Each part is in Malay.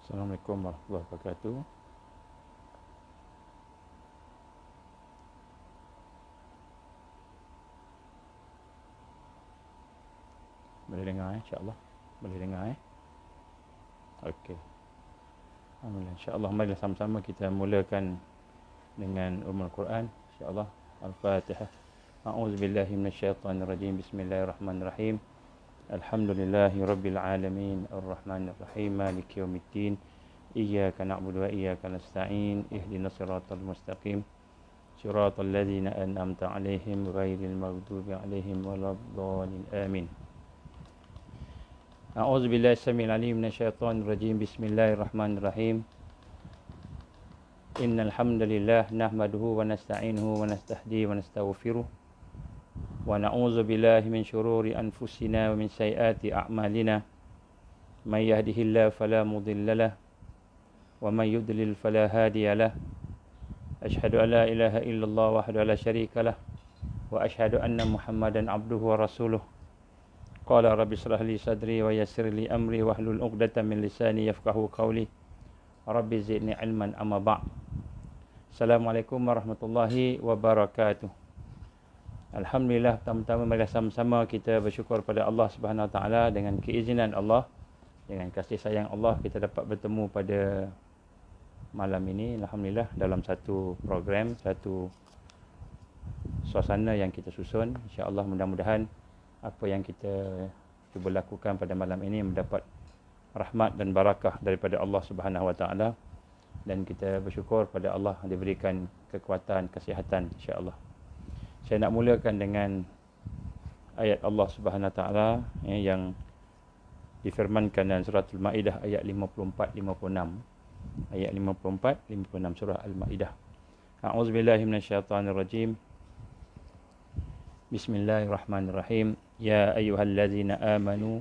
Assalamualaikum warahmatullahi wabarakatuh. Boleh dengar insya-Allah. Boleh dengar Okey. Alhamdulillah, insya-Allah mari sama-sama kita mulakan dengan Ummul Quran insya-Allah. Al-Fatihah. A'udzubillahi minasyaitonirrajim. Bismillahirrahmanirrahim. Alhamdulillahirabbil alamin, arrahmanirrahim, maliki yaumiddin. Iyyaka na'budu wa iyyaka nasta'in. Ihdinas siratal mustaqim. Siratal ladzina an'amta 'alaihim ghairil maghdubi 'alaihim waladdallin. Amin. A'udzubillahi samil alim minasyaitonir rajim. Bismillahirrahmanirrahim. Innal hamdalillah nahmaduhu wa nasta'inuhu wa nastahdihi wa nastaghfiruh wa na'udzu billahi min shururi anfusina wa min sayyiati a'malina. May yahdihillahu fala mudilla lahu wa may yudlil fala hadiya lahu. Asyhadu an la ilaha illallah wahdahu la syarika lah wa asyhadu anna Muhammadan abduhu wa rasuluh. Qala rabbi shrah li sadri wa yassir li amri wahlul 'uqdatam min lisani yafqahu qawli. Rabbi zidni ilman amma ba'd. Assalamualaikum warahmatullahi wabarakatuh. Alhamdulillah, pertama-tama mari sama-sama kita bersyukur pada Allah Subhanahu Wa Taala. Dengan keizinan Allah, dengan kasih sayang Allah, kita dapat bertemu pada malam ini, alhamdulillah, dalam satu program, satu suasana yang kita susun. Insya-Allah mudah-mudahan apa yang kita cuba lakukan pada malam ini mendapat rahmat dan barakah daripada Allah Subhanahu Wa Taala, dan kita bersyukur pada Allah diberikan kekuatan, kesihatan insya-Allah. Saya nak mulakan dengan ayat Allah Subhanahu Wa Taala yang difirmankan dalam surah Al-Maidah ayat 54-56. Ayat 54-56 surah Al-Maidah. A'udzubillahi minasyaitonirrajim. Bismillahirrahmanirrahim. Ya ayyuhallazina amanu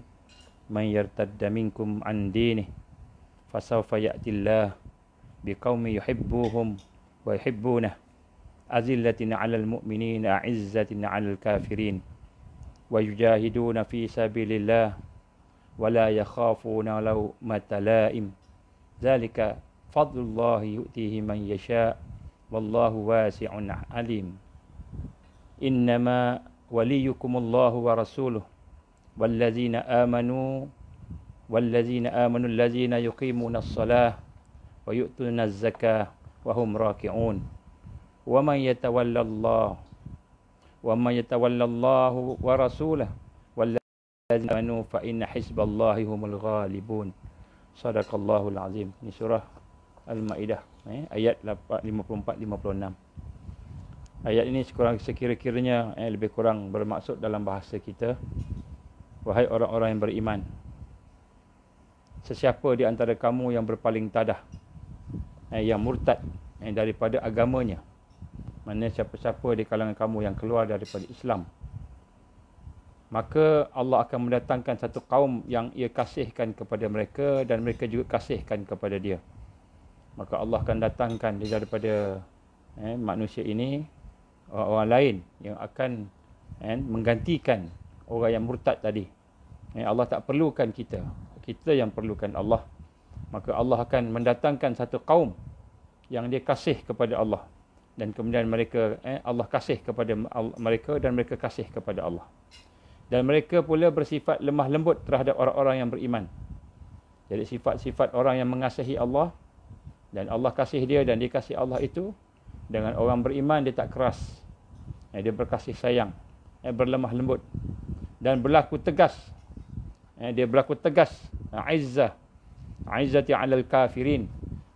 man yartadda minkum an dinihi fasawfa ya'tillahu biqaumin yuhibbuhum wa yuhibbunah azillatin 'alal mu'minina a'izzatin 'alal kafirin wa yujahiduna fi sabilillah wa la yakhafuna lawmata la'im. Dzalika fadlullahi yu'tihi man yasha' wallahu wasi'un 'alim. Innama waliyukumullahu wa rasuluhu wallazina amanu allazina yuqimunas shalah wa yu'tunaz zakah wa hum raki'un. Wa man yatawallallahu wa rasulahu wallazina amanu fa inna hizballahi humul ghalibun. Sadaqallahul azim. Ini surah Al-Maidah ayat 54-56. Ayat ini sekira-kiranya lebih kurang bermaksud dalam bahasa kita, wahai orang-orang yang beriman, sesiapa di antara kamu yang berpaling tadah, yang murtad daripada agamanya, mana siapa-siapa di kalangan kamu yang keluar daripada Islam, maka Allah akan mendatangkan satu kaum yang ia kasihkan kepada mereka dan mereka juga kasihkan kepada dia. Maka Allah akan datangkan daripada manusia ini orang lain yang akan menggantikan orang yang murtad tadi. Allah tak perlukan kita, kita yang perlukan Allah. Maka Allah akan mendatangkan satu kaum yang dia kasih kepada Allah, dan kemudian mereka Allah kasih kepada mereka dan mereka kasih kepada Allah. Dan mereka pula bersifat lemah lembut terhadap orang-orang yang beriman. Jadi sifat-sifat orang yang mengasihi Allah dan Allah kasih dia dan dia kasih Allah itu, dengan orang beriman dia tak keras, dia berkasih sayang, berlemah lembut dan berlaku tegas. Dia berlaku tegas, izzati 'alal kafirin,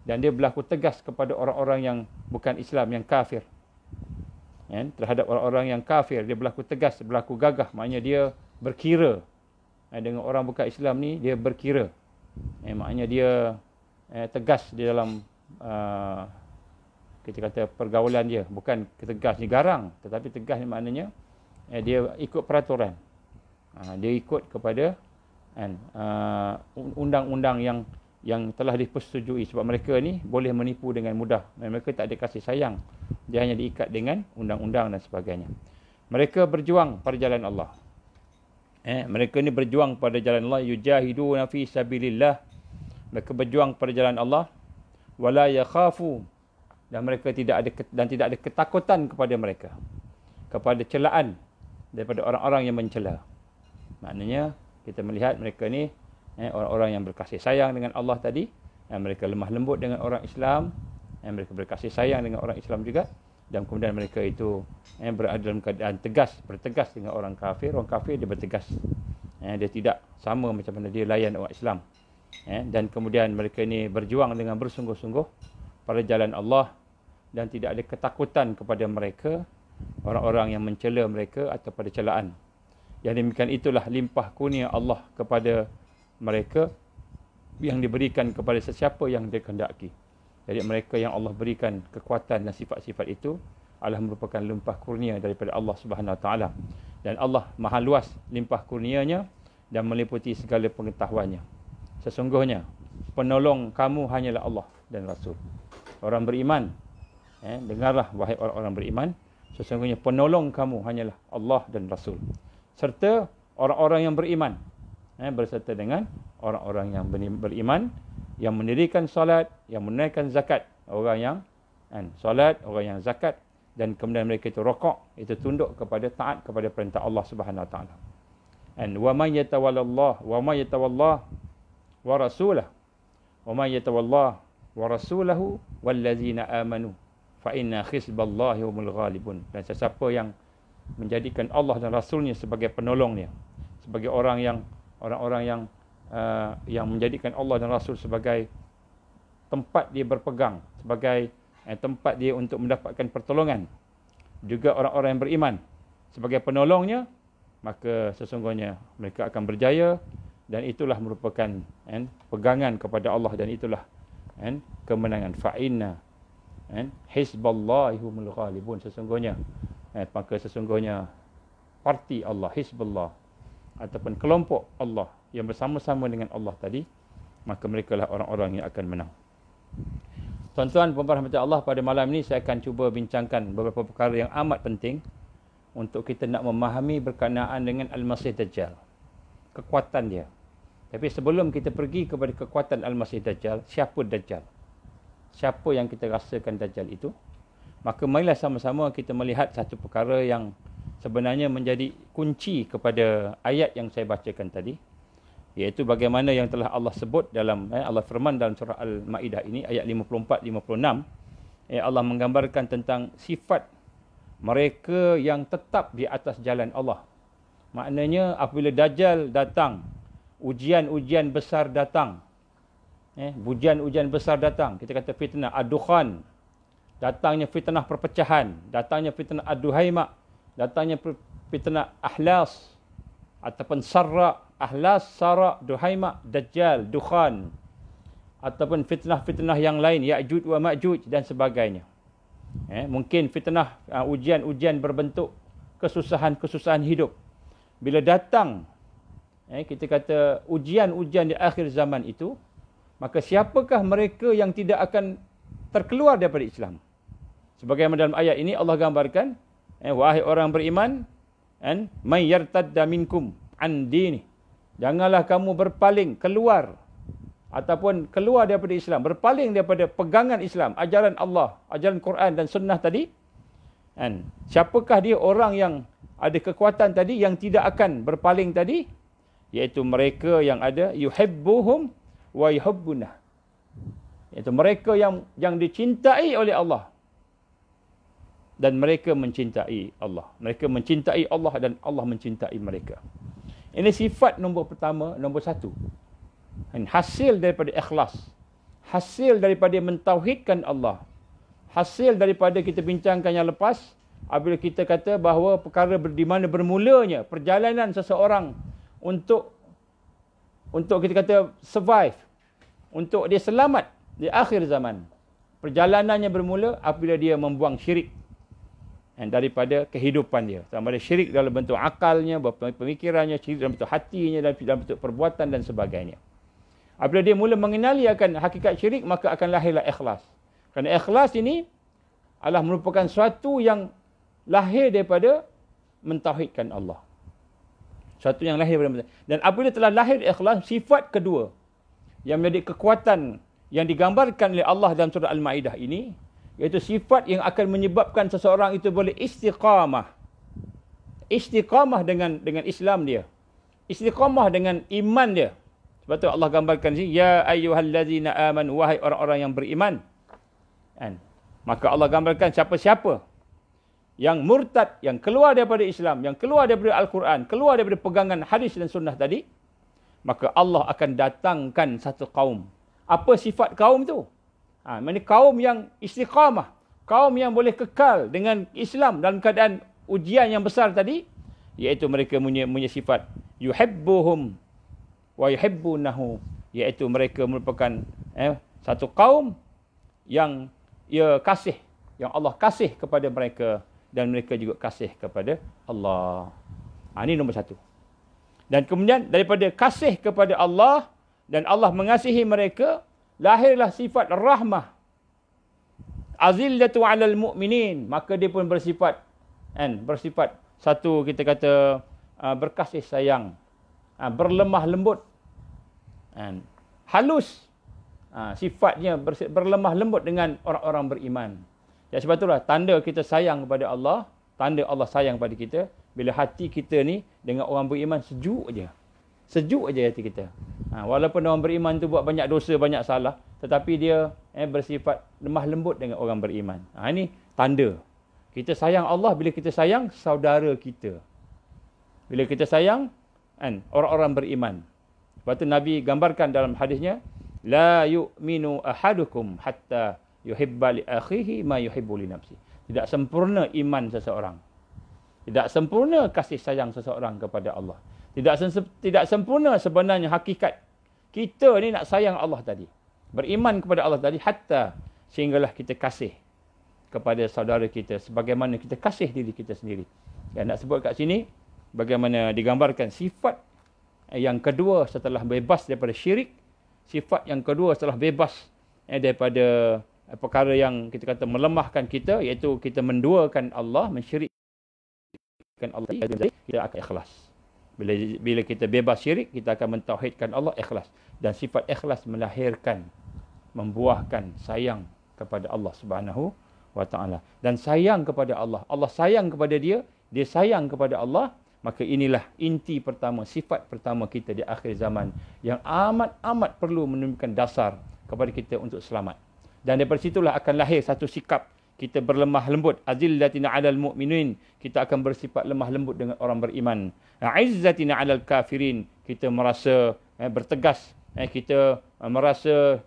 dan dia berlaku tegas kepada orang-orang yang bukan Islam, yang kafir. Terhadap orang-orang yang kafir dia berlaku tegas, berlaku gagah. Maknanya dia berkira dengan orang bukan Islam ni, dia berkira. Maknanya dia tegas di dalam kita kata pergaulan dia. Bukan tegas ni garang, tetapi tegas ni maknanya dia ikut peraturan. Dia ikut kepada undang-undang yang telah dipersetujui, sebab mereka ni boleh menipu dengan mudah. Mereka tak ada kasih sayang, dia hanya diikat dengan undang-undang dan sebagainya. Mereka berjuang pada jalan Allah. Mereka ni berjuang pada jalan Allah. Yujahiduna fi sabilillah Mereka berjuang pada jalan Allah. Wala yakhafu, dan mereka tidak ada ketakutan kepada mereka, kepada celaan daripada orang-orang yang mencela. Maknanya kita melihat mereka ni orang-orang yang berkasih sayang dengan Allah tadi, mereka lemah lembut dengan orang Islam, mereka berkasih sayang dengan orang Islam juga, dan kemudian mereka itu berada dalam keadaan bertegas dengan orang kafir. Orang kafir dia bertegas, dia tidak sama macam mana dia layan orang Islam. Dan kemudian mereka ini berjuang dengan bersungguh-sungguh pada jalan Allah, dan tidak ada ketakutan kepada mereka, orang-orang yang mencela mereka atau pada celaan. Yang demikian itulah limpah kurnia Allah kepada mereka yang diberikan kepada sesiapa yang dia kehendaki. Jadi mereka yang Allah berikan kekuatan dan sifat-sifat itu adalah merupakan limpah kurnia daripada Allah Subhanahu Wa Taala. Dan Allah maha luas limpah kurnianya dan meliputi segala pengetahuannya. Sesungguhnya penolong kamu hanyalah Allah dan Rasul. Orang beriman, dengarlah wahai orang-orang beriman, sesungguhnya penolong kamu hanyalah Allah dan Rasul. Serta orang-orang yang beriman, berserta dengan orang-orang yang beriman, yang mendirikan solat, yang menunaikan zakat. Orang yang solat, orang yang zakat, dan kemudian mereka itu rokok, itu tunduk kepada taat kepada perintah Allah Subhanahu Wa Taala. Wa man yatawallallah wa man yatawallah wa rasulahu wa man yatawallah wa rasulahu wallazina amanu fa inna hizballahi humul ghalibun. Dan sesiapa yang menjadikan Allah dan Rasulnya sebagai penolongnya, sebagai orang-orang yang menjadikan Allah dan Rasul sebagai tempat dia berpegang, sebagai tempat dia untuk mendapatkan pertolongan, juga orang-orang yang beriman sebagai penolongnya, maka sesungguhnya mereka akan berjaya. Dan itulah merupakan pegangan kepada Allah, dan itulah kemenangan. Fa'inna hizballahi humul ghalibun. Sesungguhnya maka sesungguhnya parti Allah, Hizbullah, ataupun kelompok Allah yang bersama-sama dengan Allah tadi, maka mereka lah orang-orang yang akan menang. Tuan-tuan, puan-puan rahmati Allah, pada malam ini saya akan cuba bincangkan beberapa perkara yang amat penting untuk kita nak memahami berkenaan dengan Al-Masih Dajjal, kekuatan dia. Tapi sebelum kita pergi kepada kekuatan Al-Masih Dajjal, siapa Dajjal? Siapa yang kita rasakan Dajjal itu? Maka marilah sama-sama kita melihat satu perkara yang sebenarnya menjadi kunci kepada ayat yang saya bacakan tadi, iaitu bagaimana yang telah Allah sebut dalam Allah firman dalam surah Al-Maidah ini ayat 54-56. Allah menggambarkan tentang sifat mereka yang tetap di atas jalan Allah. Maknanya apabila Dajjal datang, ujian-ujian besar datang, ujian-ujian besar datang, kita kata fitnah ad-dukhan, datangnya fitnah perpecahan, datangnya fitnah ad-duhaima, datangnya fitnah ahlas ataupun sarra, ahlas, sarra, duhaima, dajjal, dukhan, ataupun fitnah-fitnah yang lain, Ya'juj wa Ma'juj dan sebagainya. Mungkin fitnah ujian-ujian berbentuk kesusahan-kesusahan hidup. Bila datang kita kata ujian-ujian di akhir zaman itu, maka siapakah mereka yang tidak akan terkeluar daripada Islam? Sebagaimana dalam ayat ini Allah gambarkan, wahai orang beriman, may yartadda minkum an dini, janganlah kamu berpaling keluar ataupun keluar daripada Islam, berpaling daripada pegangan Islam, ajaran Allah, ajaran Quran dan sunnah tadi. Siapakah dia orang yang ada kekuatan tadi yang tidak akan berpaling tadi? Iaitu mereka yang ada yuhibbuhum wa yuhibbunah, iaitu mereka yang dicintai oleh Allah dan mereka mencintai Allah. Mereka mencintai Allah dan Allah mencintai mereka. Ini sifat nombor pertama, nombor satu. Hasil daripada ikhlas, hasil daripada mentauhidkan Allah, hasil daripada kita bincangkan yang lepas, apabila kita kata bahawa perkara di mana bermulanya perjalanan seseorang untuk kita kata survive, untuk dia selamat di akhir zaman. Perjalanannya bermula apabila dia membuang syirik daripada kehidupan dia. Sama ada syirik dalam bentuk akalnya, pemikirannya, syirik dalam bentuk hatinya, dalam bentuk perbuatan dan sebagainya. Apabila dia mula mengenali akan hakikat syirik, maka akan lahirlah ikhlas. Kerana ikhlas ini adalah merupakan suatu yang lahir daripada mentauhidkan Allah. Suatu yang lahir daripada, dan apabila telah lahir ikhlas, sifat kedua yang menjadi kekuatan yang digambarkan oleh Allah dalam surah Al-Ma'idah ini, iaitu sifat yang akan menyebabkan seseorang itu boleh istiqamah. Istiqamah dengan Islam dia. Istiqamah dengan iman dia. Sebab tu Allah gambarkan sini, ya ayyuhallazina amanu, wahai orang-orang yang beriman. Kan? Maka Allah gambarkan siapa-siapa yang murtad, yang keluar daripada Islam, yang keluar daripada Al-Quran, keluar daripada pegangan hadis dan sunnah tadi, maka Allah akan datangkan satu kaum. Apa sifat kaum tu? Maksudnya kaum yang istiqamah, kaum yang boleh kekal dengan Islam dalam keadaan ujian yang besar tadi, iaitu mereka punya sifat yuhibbuhum wa yuhibbunahu, iaitu mereka merupakan satu kaum yang ia kasih, yang Allah kasih kepada mereka dan mereka juga kasih kepada Allah. Ini nombor satu. Dan kemudian daripada kasih kepada Allah dan Allah mengasihi mereka, lahirlah sifat rahmah. Azillatu 'alal mu'minin, maka dia pun bersifat satu, kita kata berkasih sayang, berlemah lembut, halus, sifatnya berlemah lembut dengan orang-orang beriman. Ya, sebab itulah tanda kita sayang kepada Allah, tanda Allah sayang kepada kita, bila hati kita ni dengan orang beriman sejuk aja. Sejuk aja hati kita. Walaupun orang beriman tu buat banyak dosa, banyak salah, tetapi dia bersifat lemah lembut dengan orang beriman. Ini tanda. Kita sayang Allah bila kita sayang saudara kita. Bila kita sayang orang-orang beriman. Sebab tu Nabi gambarkan dalam hadisnya, la yu'minu ahadukum hatta yuhibba li akhihi ma yuhibbu li nafsi. Tidak sempurna iman seseorang. Tidak sempurna kasih sayang seseorang kepada Allah. Tidak sempurna sebenarnya hakikat kita ni nak sayang Allah tadi. Beriman kepada Allah tadi hatta sehinggalah kita kasih kepada saudara kita sebagaimana kita kasih diri kita sendiri. Yang nak sebut kat sini bagaimana digambarkan sifat yang kedua setelah bebas daripada syirik, sifat yang kedua setelah bebas daripada perkara yang kita kata melemahkan kita, iaitu kita menduakan Allah, mensyirikkan Allah, kita akan ikhlas. Bila kita bebas syirik, kita akan mentauhidkan Allah, ikhlas. Dan sifat ikhlas melahirkan, membuahkan sayang kepada Allah Subhanahu wa ta'ala. Dan sayang kepada Allah. Allah sayang kepada dia, dia sayang kepada Allah. Maka inilah inti pertama, sifat pertama kita di akhir zaman yang amat-amat perlu menunjukkan dasar kepada kita untuk selamat. Dan daripada situlah akan lahir satu sikap kita berlemah lembut. Azillatina 'alal mu'minin, kita akan bersifat lemah lembut dengan orang beriman. Izzatina 'alal kafirin, kita merasa bertegas. Kita merasa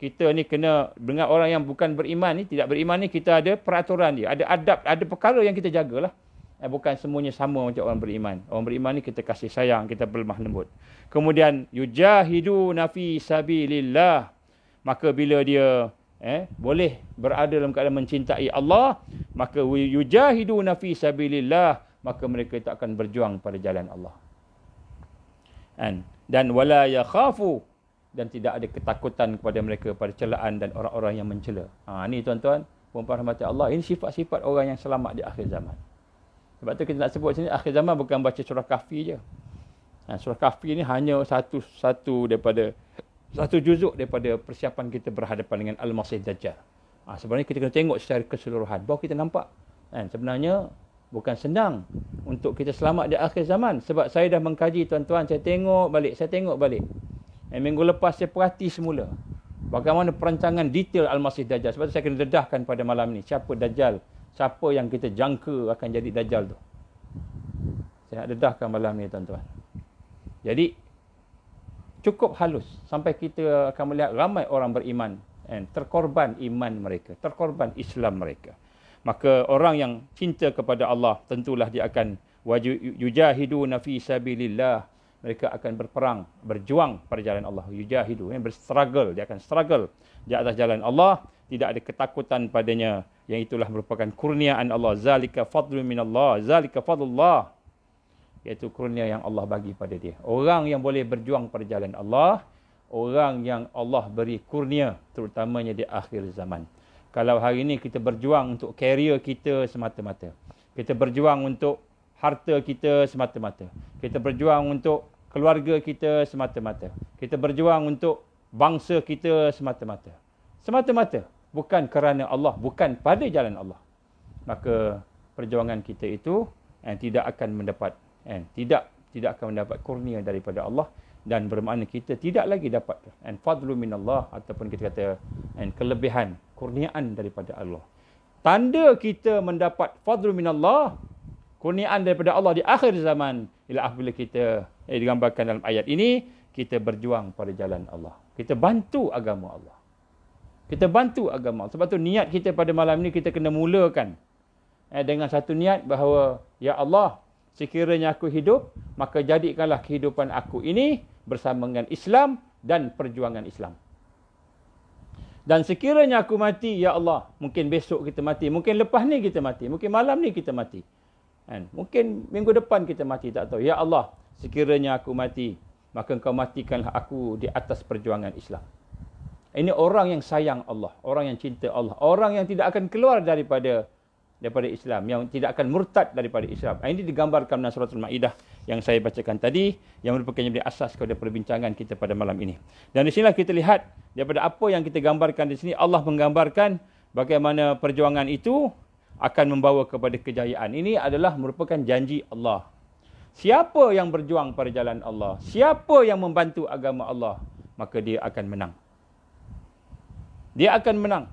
kita ni kena dengan orang yang bukan beriman ni, tidak beriman ni, kita ada peraturan dia, ada adab, ada perkara yang kita jagalah. Bukan semuanya sama macam orang beriman. Orang beriman ni kita kasih sayang, kita berlemah lembut. Kemudian yujahiduna fi sabilillah, maka bila dia boleh berada dalam keadaan mencintai Allah, maka yujahiduna fi sabilillah, maka mereka tak akan berjuang pada jalan Allah. Dan wala yakhafu, dan tidak ada ketakutan kepada mereka pada celaan dan orang-orang yang mencela. Ini tuan-tuan, puan-puan rahmati Allah, ini sifat-sifat orang yang selamat di akhir zaman. Sebab tu kita nak sebut sini, akhir zaman bukan baca surah Kahfi je. Surah Kahfi ni hanya satu juzuk daripada persiapan kita berhadapan dengan Al-Masih Dajjal. Sebenarnya kita kena tengok secara keseluruhan, baru kita nampak. Sebenarnya bukan senang untuk kita selamat di akhir zaman. Sebab saya dah mengkaji tuan-tuan, saya tengok balik. Minggu lepas saya perhati semula bagaimana perancangan detail Al-Masih Dajjal. Sebab tu saya kena dedahkan pada malam ni, siapa Dajjal, siapa yang kita jangka akan jadi Dajjal tu. Saya nak dedahkan malam ni tuan-tuan. Jadi cukup halus sampai kita akan melihat ramai orang beriman terkorban iman mereka, terkorban Islam mereka. Maka orang yang cinta kepada Allah, tentulah dia akan yujahiduna fi sabilillah, mereka akan berperang, berjuang pada jalan Allah. Yujahidu, berstruggle, dia akan struggle di atas jalan Allah, tidak ada ketakutan padanya, yang itulah merupakan kurniaan Allah. Zalika fadlun minallah, zalika fadlullah, iaitu kurnia yang Allah bagi pada dia. Orang yang boleh berjuang pada jalan Allah, orang yang Allah beri kurnia, terutamanya di akhir zaman. Kalau hari ini kita berjuang untuk karier kita semata-mata, kita berjuang untuk harta kita semata-mata, kita berjuang untuk keluarga kita semata-mata. Kita berjuang untuk bangsa kita semata-mata. Semata-mata. Bukan kerana Allah, bukan pada jalan Allah. Maka perjuangan kita itu tidak akan mendapat tidak akan mendapat kurnia daripada Allah, dan bermakna kita tidak lagi dapat fadlu minallah, ataupun kita kata kelebihan, kurniaan daripada Allah. Tanda kita mendapat fadlu minallah, kurniaan daripada Allah di akhir zaman, ialah apabila kita digambarkan dalam ayat ini, kita berjuang pada jalan Allah. Kita bantu agama Allah. Kita bantu agama Allah. Sebab tu niat kita pada malam ini kita kena mulakan dengan satu niat bahawa, ya Allah, sekiranya aku hidup, maka jadikanlah kehidupan aku ini bersama dengan Islam dan perjuangan Islam. Dan sekiranya aku mati, ya Allah, mungkin besok kita mati, mungkin lepas ni kita mati, mungkin malam ni kita mati, mungkin minggu depan kita mati, tak tahu. Ya Allah, sekiranya aku mati, maka Engkau matikanlah aku di atas perjuangan Islam. Ini orang yang sayang Allah, orang yang cinta Allah, orang yang tidak akan keluar daripada Islam, yang tidak akan murtad daripada Islam. Ini digambarkan dalam surah Al-Ma'idah yang saya bacakan tadi, yang merupakan menjadi asas kepada perbincangan kita pada malam ini. Dan di sinilah kita lihat daripada apa yang kita gambarkan di sini, Allah menggambarkan bagaimana perjuangan itu akan membawa kepada kejayaan. Ini adalah merupakan janji Allah. Siapa yang berjuang pada jalan Allah, siapa yang membantu agama Allah, maka dia akan menang. Dia akan menang.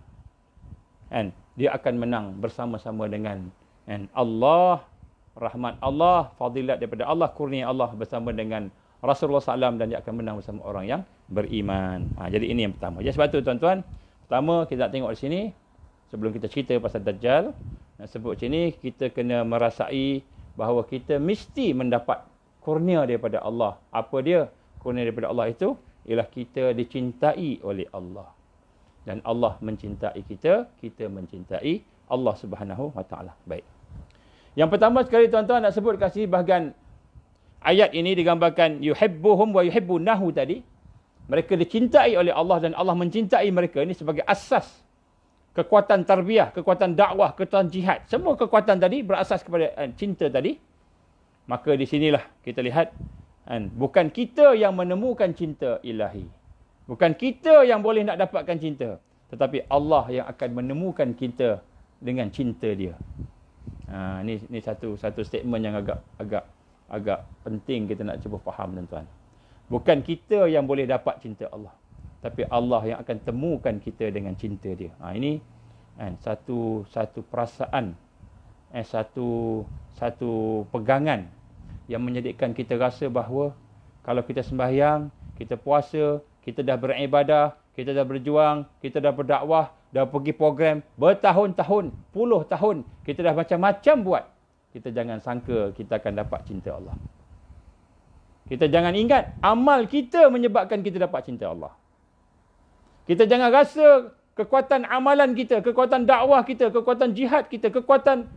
Dia akan menang bersama-sama dengan Allah, rahmat Allah, fadilat daripada Allah, kurnia Allah bersama dengan Rasulullah SAW, dan dia akan menang bersama orang yang beriman. Jadi ini yang pertama. Jadi sebab tu tuan-tuan, pertama kita nak tengok di sini, sebelum kita cerita pasal Dajjal, nak sebut sini, kita kena merasai bahawa kita mesti mendapat kurnia daripada Allah. Apa dia? Kurnia daripada Allah itu ialah kita dicintai oleh Allah. Dan Allah mencintai kita, kita mencintai Allah Subhanahu wa taala. Baik. Yang pertama sekali tuan-tuan nak sebut kat sini bahagian ayat ini digambarkan yuhibbuhum wa yuhibbunahu tadi. Mereka dicintai oleh Allah dan Allah mencintai mereka. Ini sebagai asas kekuatan tarbiyah, kekuatan dakwah, kekuatan jihad. Semua kekuatan tadi berasas kepada cinta tadi. Maka di sinilah kita lihat bukan kita yang menemukan cinta ilahi. Bukan kita yang boleh nak dapatkan cinta, tetapi Allah yang akan menemukan kita dengan cinta dia. Ini satu statement yang agak penting kita nak cuba faham tuan-tuan. Bukan kita yang boleh dapat cinta Allah, tapi Allah yang akan temukan kita dengan cinta dia. Ini satu perasaan, satu pegangan yang menjadikan kita rasa bahawa kalau kita sembahyang, kita puasa, kita dah beribadah, kita dah berjuang, kita dah berdakwah, dah pergi program bertahun-tahun, puluh tahun, kita dah macam-macam buat. Kita jangan sangka kita akan dapat cinta Allah. Kita jangan ingat amal kita menyebabkan kita dapat cinta Allah. Kita jangan rasa kekuatan amalan kita, kekuatan dakwah kita, kekuatan jihad kita, kekuatan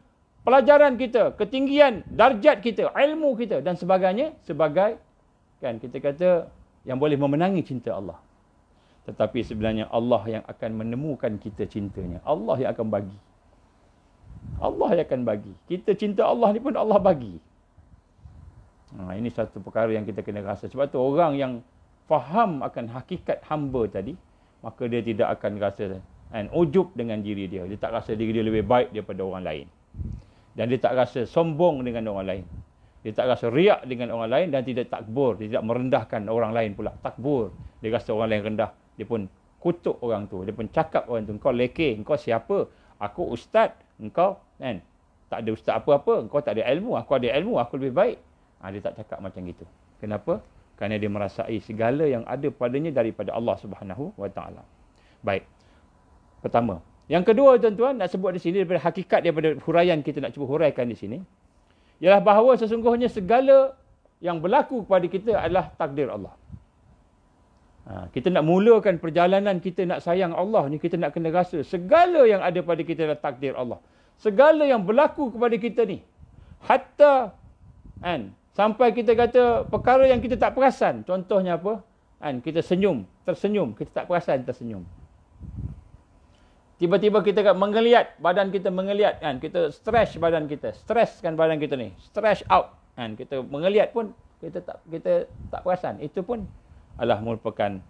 pelajaran kita, ketinggian darjat kita, ilmu kita dan sebagainya sebagai kita kata yang boleh memenangi cinta Allah. Tetapi sebenarnya Allah yang akan menemukan kita cintanya. Allah yang akan bagi. Allah yang akan bagi. Kita cinta Allah ni pun Allah bagi. Ini satu perkara yang kita kena rasa. Sebab tu orang yang faham akan hakikat hamba tadi, maka dia tidak akan rasa ujub dengan diri dia. Dia tak rasa diri dia lebih baik daripada orang lain. Dan dia tak rasa sombong dengan orang lain. Dia tak rasa riak dengan orang lain dan tidak takbur. Dia tidak merendahkan orang lain pula. Takbur. Dia rasa orang lain rendah. Dia pun kutuk orang tu. Dia pun cakap orang tu, engkau lekeh, engkau siapa? Aku ustaz, engkau tak ada ustaz apa-apa. Engkau tak ada ilmu, aku ada ilmu, aku lebih baik. Dia tak cakap macam gitu. Kenapa? Kerana dia merasai segala yang ada padanya daripada Allah Subhanahu wa taala. Baik. Pertama. Yang kedua tuan-tuan nak sebut di sini daripada hakikat daripada huraian kita nak cuba huraikan di sini. Ialah bahawa sesungguhnya segala yang berlaku kepada kita adalah takdir Allah. Kita nak mulakan perjalanan kita nak sayang Allah ni, kita nak kena rasa segala yang ada pada kita adalah takdir Allah. Segala yang berlaku kepada kita ni, hatta sampai kita kata perkara yang kita tak perasan. Contohnya apa? Kita tersenyum, kita tak perasan tersenyum. Tiba-tiba kita menggeliat, badan kita menggeliat, kita stretch badan kita, stresskan badan kita ni, stretch out, kita menggeliat pun kita tak perasan. Itu pun adalah merupakan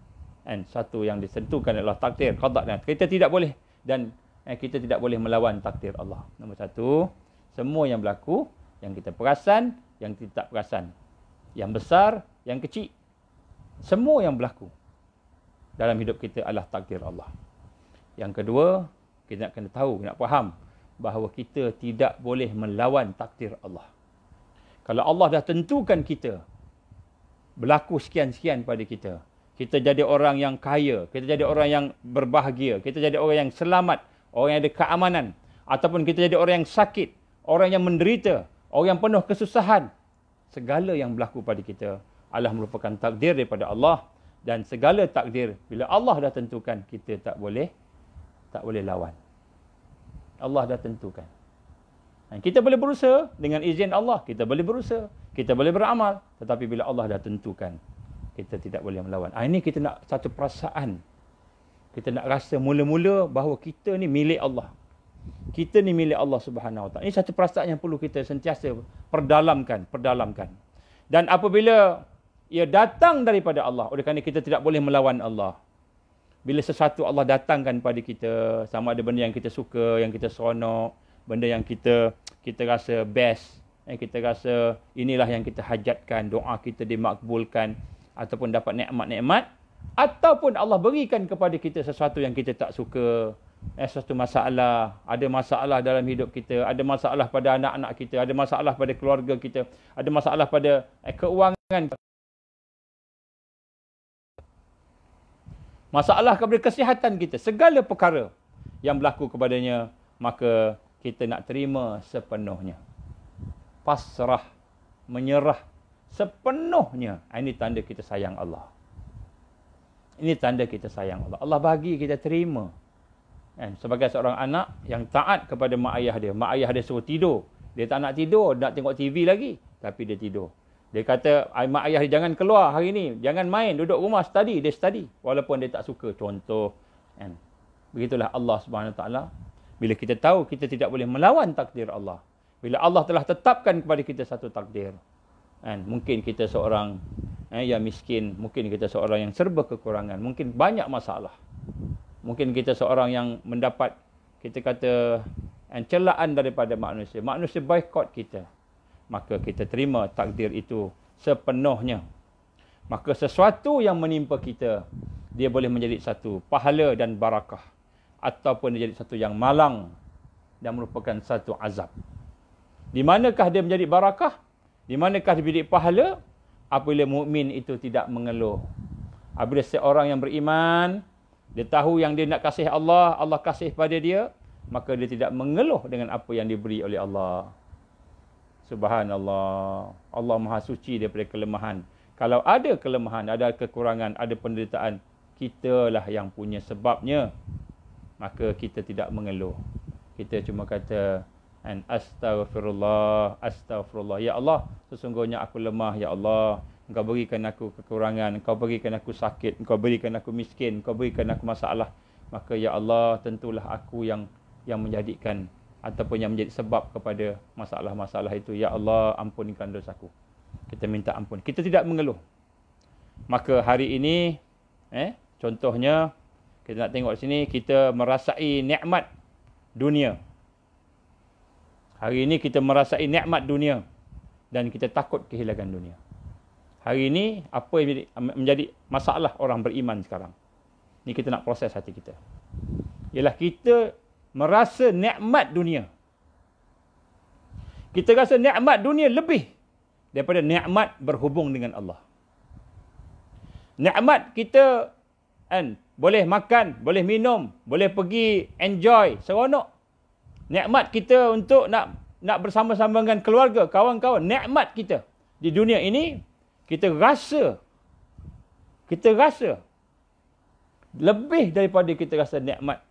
satu yang ditentukan oleh takdir, qada. Kita tidak boleh dan kita tidak boleh melawan takdir Allah. Nombor satu, semua yang berlaku, yang kita perasan, yang kita tak perasan, yang besar, yang kecil, semua yang berlaku dalam hidup kita adalah takdir Allah. Yang kedua, kita nak kena tahu, nak faham bahawa kita tidak boleh melawan takdir Allah. Kalau Allah dah tentukan kita berlaku sekian-sekian pada kita, kita jadi orang yang kaya, kita jadi orang yang berbahagia, kita jadi orang yang selamat, orang yang ada keamanan, ataupun kita jadi orang yang sakit, orang yang menderita, orang yang penuh kesusahan, segala yang berlaku pada kita adalah merupakan takdir daripada Allah. Dan segala takdir, bila Allah dah tentukan, kita tak boleh lawan. Allah dah tentukan. Kita boleh berusaha dengan izin Allah, kita boleh berusaha, kita boleh beramal, tetapi bila Allah dah tentukan, kita tidak boleh melawan. Ini kita nak satu perasaan. Kita nak rasa mula-mula bahawa kita ni milik Allah. Kita ni milik Allah Subhanahu Wa Taala. Ini satu perasaan yang perlu kita sentiasa perdalamkan. Dan apabila ia datang daripada Allah, oleh kerana kita tidak boleh melawan Allah. Bila sesuatu Allah datangkan pada kita, sama ada benda yang kita suka, yang kita seronok, benda yang kita rasa best, kita rasa inilah yang kita hajatkan, doa kita dimakbulkan, ataupun dapat nikmat-nikmat, ataupun Allah berikan kepada kita sesuatu yang kita tak suka, sesuatu masalah, ada masalah dalam hidup kita, ada masalah pada anak-anak kita, ada masalah pada keluarga kita, ada masalah pada keuangan, masalah kepada kesihatan kita, segala perkara yang berlaku kepadanya, maka kita nak terima sepenuhnya. Pasrah, menyerah sepenuhnya. Ini tanda kita sayang Allah. Ini tanda kita sayang Allah. Allah bagi kita terima. Sebagai seorang anak yang taat kepada mak ayah dia. Mak ayah dia suruh tidur. Dia tak nak tidur, nak tengok TV lagi. Tapi dia tidur. Dia kata, mak ayah dia jangan keluar hari ni. Jangan main, duduk rumah, study. Dia study. Walaupun dia tak suka. Contoh. Begitulah Allah Subhanahu Wa Taala. Bila kita tahu kita tidak boleh melawan takdir Allah. Bila Allah telah tetapkan kepada kita satu takdir. Mungkin kita seorang yang miskin. Mungkin kita seorang yang serba kekurangan. Mungkin banyak masalah. Mungkin kita seorang yang mendapat, kita kata, celaan daripada manusia. Manusia boikot kita. Maka kita terima takdir itu sepenuhnya. Maka sesuatu yang menimpa kita, dia boleh menjadi satu pahala dan barakah. Ataupun dia jadi satu yang malang dan merupakan satu azab. Di manakah dia menjadi barakah? Di manakah dia menjadi pahala? Apabila mukmin itu tidak mengeluh. Apabila seorang yang beriman, dia tahu yang dia nak kasih Allah, Allah kasih pada dia, maka dia tidak mengeluh dengan apa yang diberi oleh Allah. Subhanallah. Allah Maha Suci daripada kelemahan. Kalau ada kelemahan, ada kekurangan, ada penderitaan, kitalah yang punya sebabnya. Maka kita tidak mengeluh. Kita cuma kata, astaghfirullah, astaghfirullah. Ya Allah, sesungguhnya aku lemah, ya Allah. Engkau berikan aku kekurangan, Engkau berikan aku sakit, Engkau berikan aku miskin, Engkau berikan aku masalah. Maka ya Allah, tentulah aku yang menjadikan ataupun yang menjadi sebab kepada masalah-masalah itu. Ya Allah, ampunkan dosaku. Kita minta ampun. Kita tidak mengeluh. Maka hari ini, contohnya, kita nak tengok di sini, kita merasai nikmat dunia. Hari ini kita merasai nikmat dunia dan kita takut kehilangan dunia. Hari ini apa yang menjadi masalah orang beriman sekarang? Ini kita nak proses hati kita. Ialah kita merasa nikmat dunia. Kita rasa nikmat dunia lebih daripada nikmat berhubung dengan Allah. Nikmat kita boleh makan, boleh minum, boleh pergi enjoy, seronok. Nikmat kita untuk nak bersama-sama dengan keluarga, kawan-kawan. Nikmat kita di dunia ini, kita rasa lebih daripada kita rasa nikmat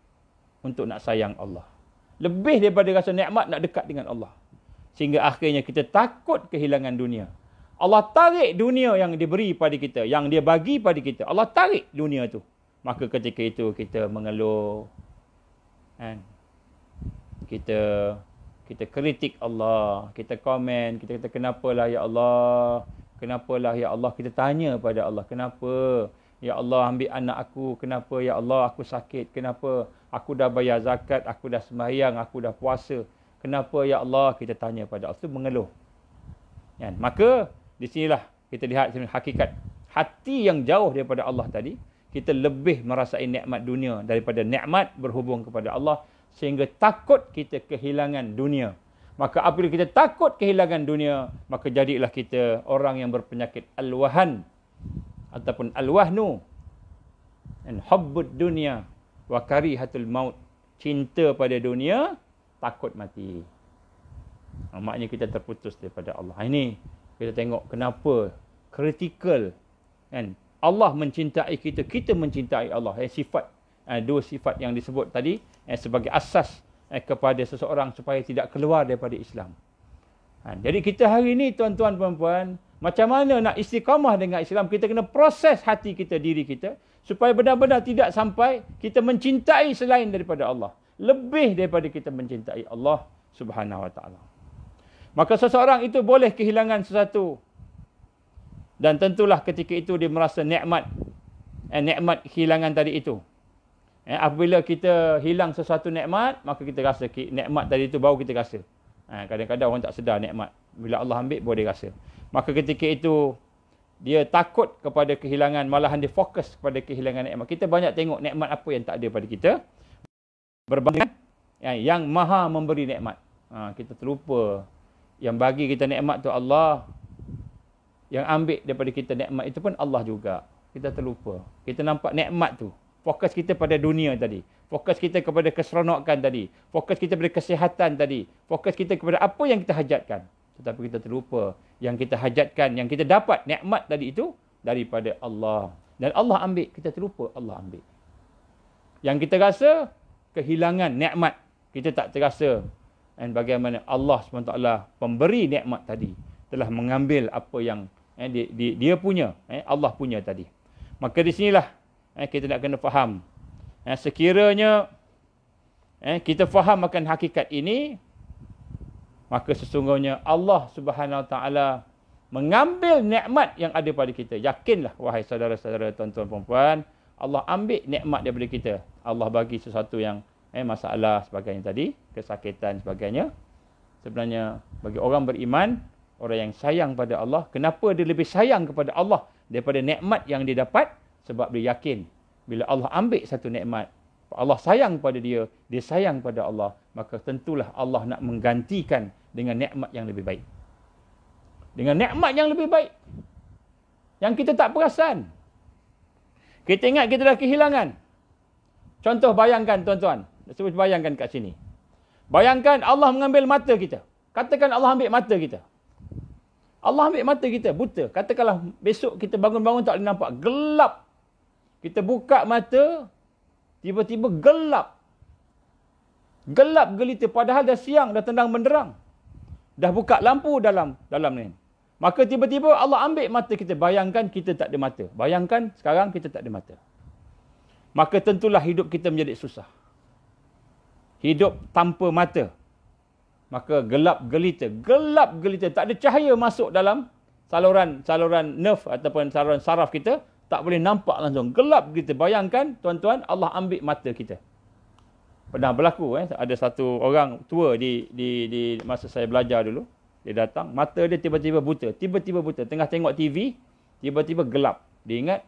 untuk nak sayang Allah. Lebih daripada rasa nikmat nak dekat dengan Allah. Sehingga akhirnya kita takut kehilangan dunia. Allah tarik dunia yang diberi pada kita, yang dia bagi pada kita. Allah tarik dunia tu. Maka ketika itu kita mengeluh. Kita kritik Allah, kita komen, kita kata kenapalah ya Allah, Kenapalah ya Allah, kita tanya pada Allah, kenapa ya Allah ambil anak aku, kenapa ya Allah aku sakit, kenapa aku dah bayar zakat, aku dah sembahyang, aku dah puasa, kenapa ya Allah, kita tanya pada Allah. Itu mengeluh. Kan? Maka di sinilah kita lihat hakikat hati yang jauh daripada Allah tadi. Kita lebih merasai nikmat dunia daripada nikmat berhubung kepada Allah, sehingga takut kita kehilangan dunia. Maka apabila kita takut kehilangan dunia, maka jadilah kita orang yang berpenyakit al-wahan ataupun al-wahnu, dan hubbud dunia wa karihatul maut. Cinta pada dunia, takut mati. Maknanya kita terputus daripada Allah. Ini kita tengok kenapa kritikal, kan? Allah mencintai kita, kita mencintai Allah. Sifat, dua sifat yang disebut tadi sebagai asas kepada seseorang supaya tidak keluar daripada Islam. Jadi kita hari ini, tuan-tuan puan-puan, macam mana nak istiqamah dengan Islam, kita kena proses hati kita, diri kita, supaya benar-benar tidak sampai kita mencintai selain daripada Allah, lebih daripada kita mencintai Allah Subhanahu Wa Taala. Maka seseorang itu boleh kehilangan sesuatu, dan tentulah ketika itu dia merasa nikmat, nikmat kehilangan tadi itu. Apabila kita hilang sesuatu nikmat, maka kita rasa nikmat tadi itu baru kita rasa. Kadang-kadang orang tak sedar nikmat. Bila Allah ambil, baru dia rasa. Maka ketika itu, dia takut kepada kehilangan, malahan dia fokus kepada kehilangan nikmat. Kita banyak tengok nikmat apa yang tak ada pada kita, berbanding yang maha memberi nikmat. Kita terlupa yang bagi kita nikmat tu Allah. Yang ambil daripada kita nikmat itu pun Allah juga. Kita terlupa. Kita nampak nikmat tu. Fokus kita pada dunia tadi. Fokus kita kepada keseronokan tadi. Fokus kita pada kesihatan tadi. Fokus kita kepada apa yang kita hajatkan. Tetapi kita terlupa yang kita hajatkan, yang kita dapat nikmat tadi itu daripada Allah. Dan Allah ambil. Kita terlupa Allah ambil. Yang kita rasa kehilangan nikmat. Kita tak terasa. Dan bagaimana Allah SWT pemberi nikmat tadi telah mengambil apa yang dia punya, Allah punya tadi. Maka di sinilah kita nak kena faham. Sekiranya kita faham akan hakikat ini, maka sesungguhnya Allah Subhanahu Wa Taala mengambil nikmat yang ada pada kita. Yakinlah wahai saudara-saudara, tuan-tuan puan-puan, Allah ambil nikmat daripada kita. Allah bagi sesuatu yang masalah sebagainya tadi, kesakitan sebagainya. Sebenarnya bagi orang beriman, orang yang sayang pada Allah, kenapa dia lebih sayang kepada Allah daripada nikmat yang dia dapat? Sebab dia yakin bila Allah ambil satu nikmat, Allah sayang pada dia, dia sayang pada Allah, maka tentulah Allah nak menggantikan dengan nikmat yang lebih baik. Dengan nikmat yang lebih baik, yang kita tak perasan. Kita ingat kita dah kehilangan. Contoh, bayangkan tuan-tuan, cuba bayangkan kat sini. Bayangkan Allah mengambil mata kita. Katakan Allah ambil mata kita. Allah ambil mata kita, buta. Katakanlah besok kita bangun-bangun tak boleh nampak, gelap. Kita buka mata, tiba-tiba gelap. Gelap gelita, padahal dah siang, dah tenang benderang. Dah buka lampu dalam ni. Maka tiba-tiba Allah ambil mata kita. Bayangkan kita tak ada mata. Bayangkan sekarang kita tak ada mata. Maka tentulah hidup kita menjadi susah. Hidup tanpa mata. Maka gelap gelita, tak ada cahaya masuk dalam saluran nerve ataupun saluran saraf kita, tak boleh nampak langsung, gelap gelita. Bayangkan tuan-tuan, Allah ambil mata kita. Pernah berlaku, ada satu orang tua di masa saya belajar dulu, dia datang, mata dia tiba-tiba buta, tengah tengok TV, tiba-tiba gelap. Dia ingat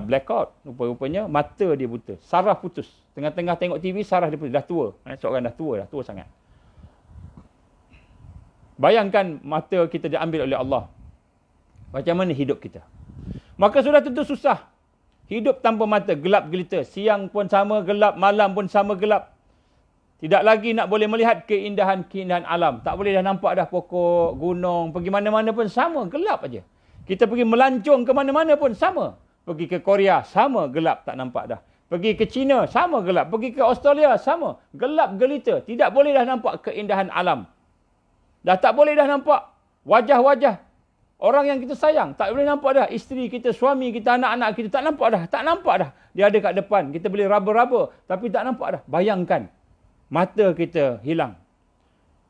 blackout, rupa-rupanya mata dia buta, saraf putus. Tengah-tengah tengok TV, saraf dia putus, dah tua. Seorang dah tua sangat. Bayangkan mata kita diambil oleh Allah. Macam mana hidup kita? Maka sudah tentu susah. Hidup tanpa mata, gelap gelita. Siang pun sama gelap, malam pun sama gelap. Tidak lagi nak boleh melihat keindahan-keindahan alam. Tak boleh dah nampak dah pokok, gunung, pergi mana-mana pun sama, gelap aja. Kita pergi melancong ke mana-mana pun sama. Pergi ke Korea, sama, gelap, tak nampak dah. Pergi ke China, sama, gelap. Pergi ke Australia, sama, gelap gelita. Tidak boleh dah nampak keindahan alam. Dah tak boleh dah nampak wajah-wajah orang yang kita sayang. Tak boleh nampak dah isteri kita, suami kita, anak-anak kita. Tak nampak dah. Tak nampak dah. Dia ada kat depan. Kita boleh raba-raba. Tapi tak nampak dah. Bayangkan. Mata kita hilang.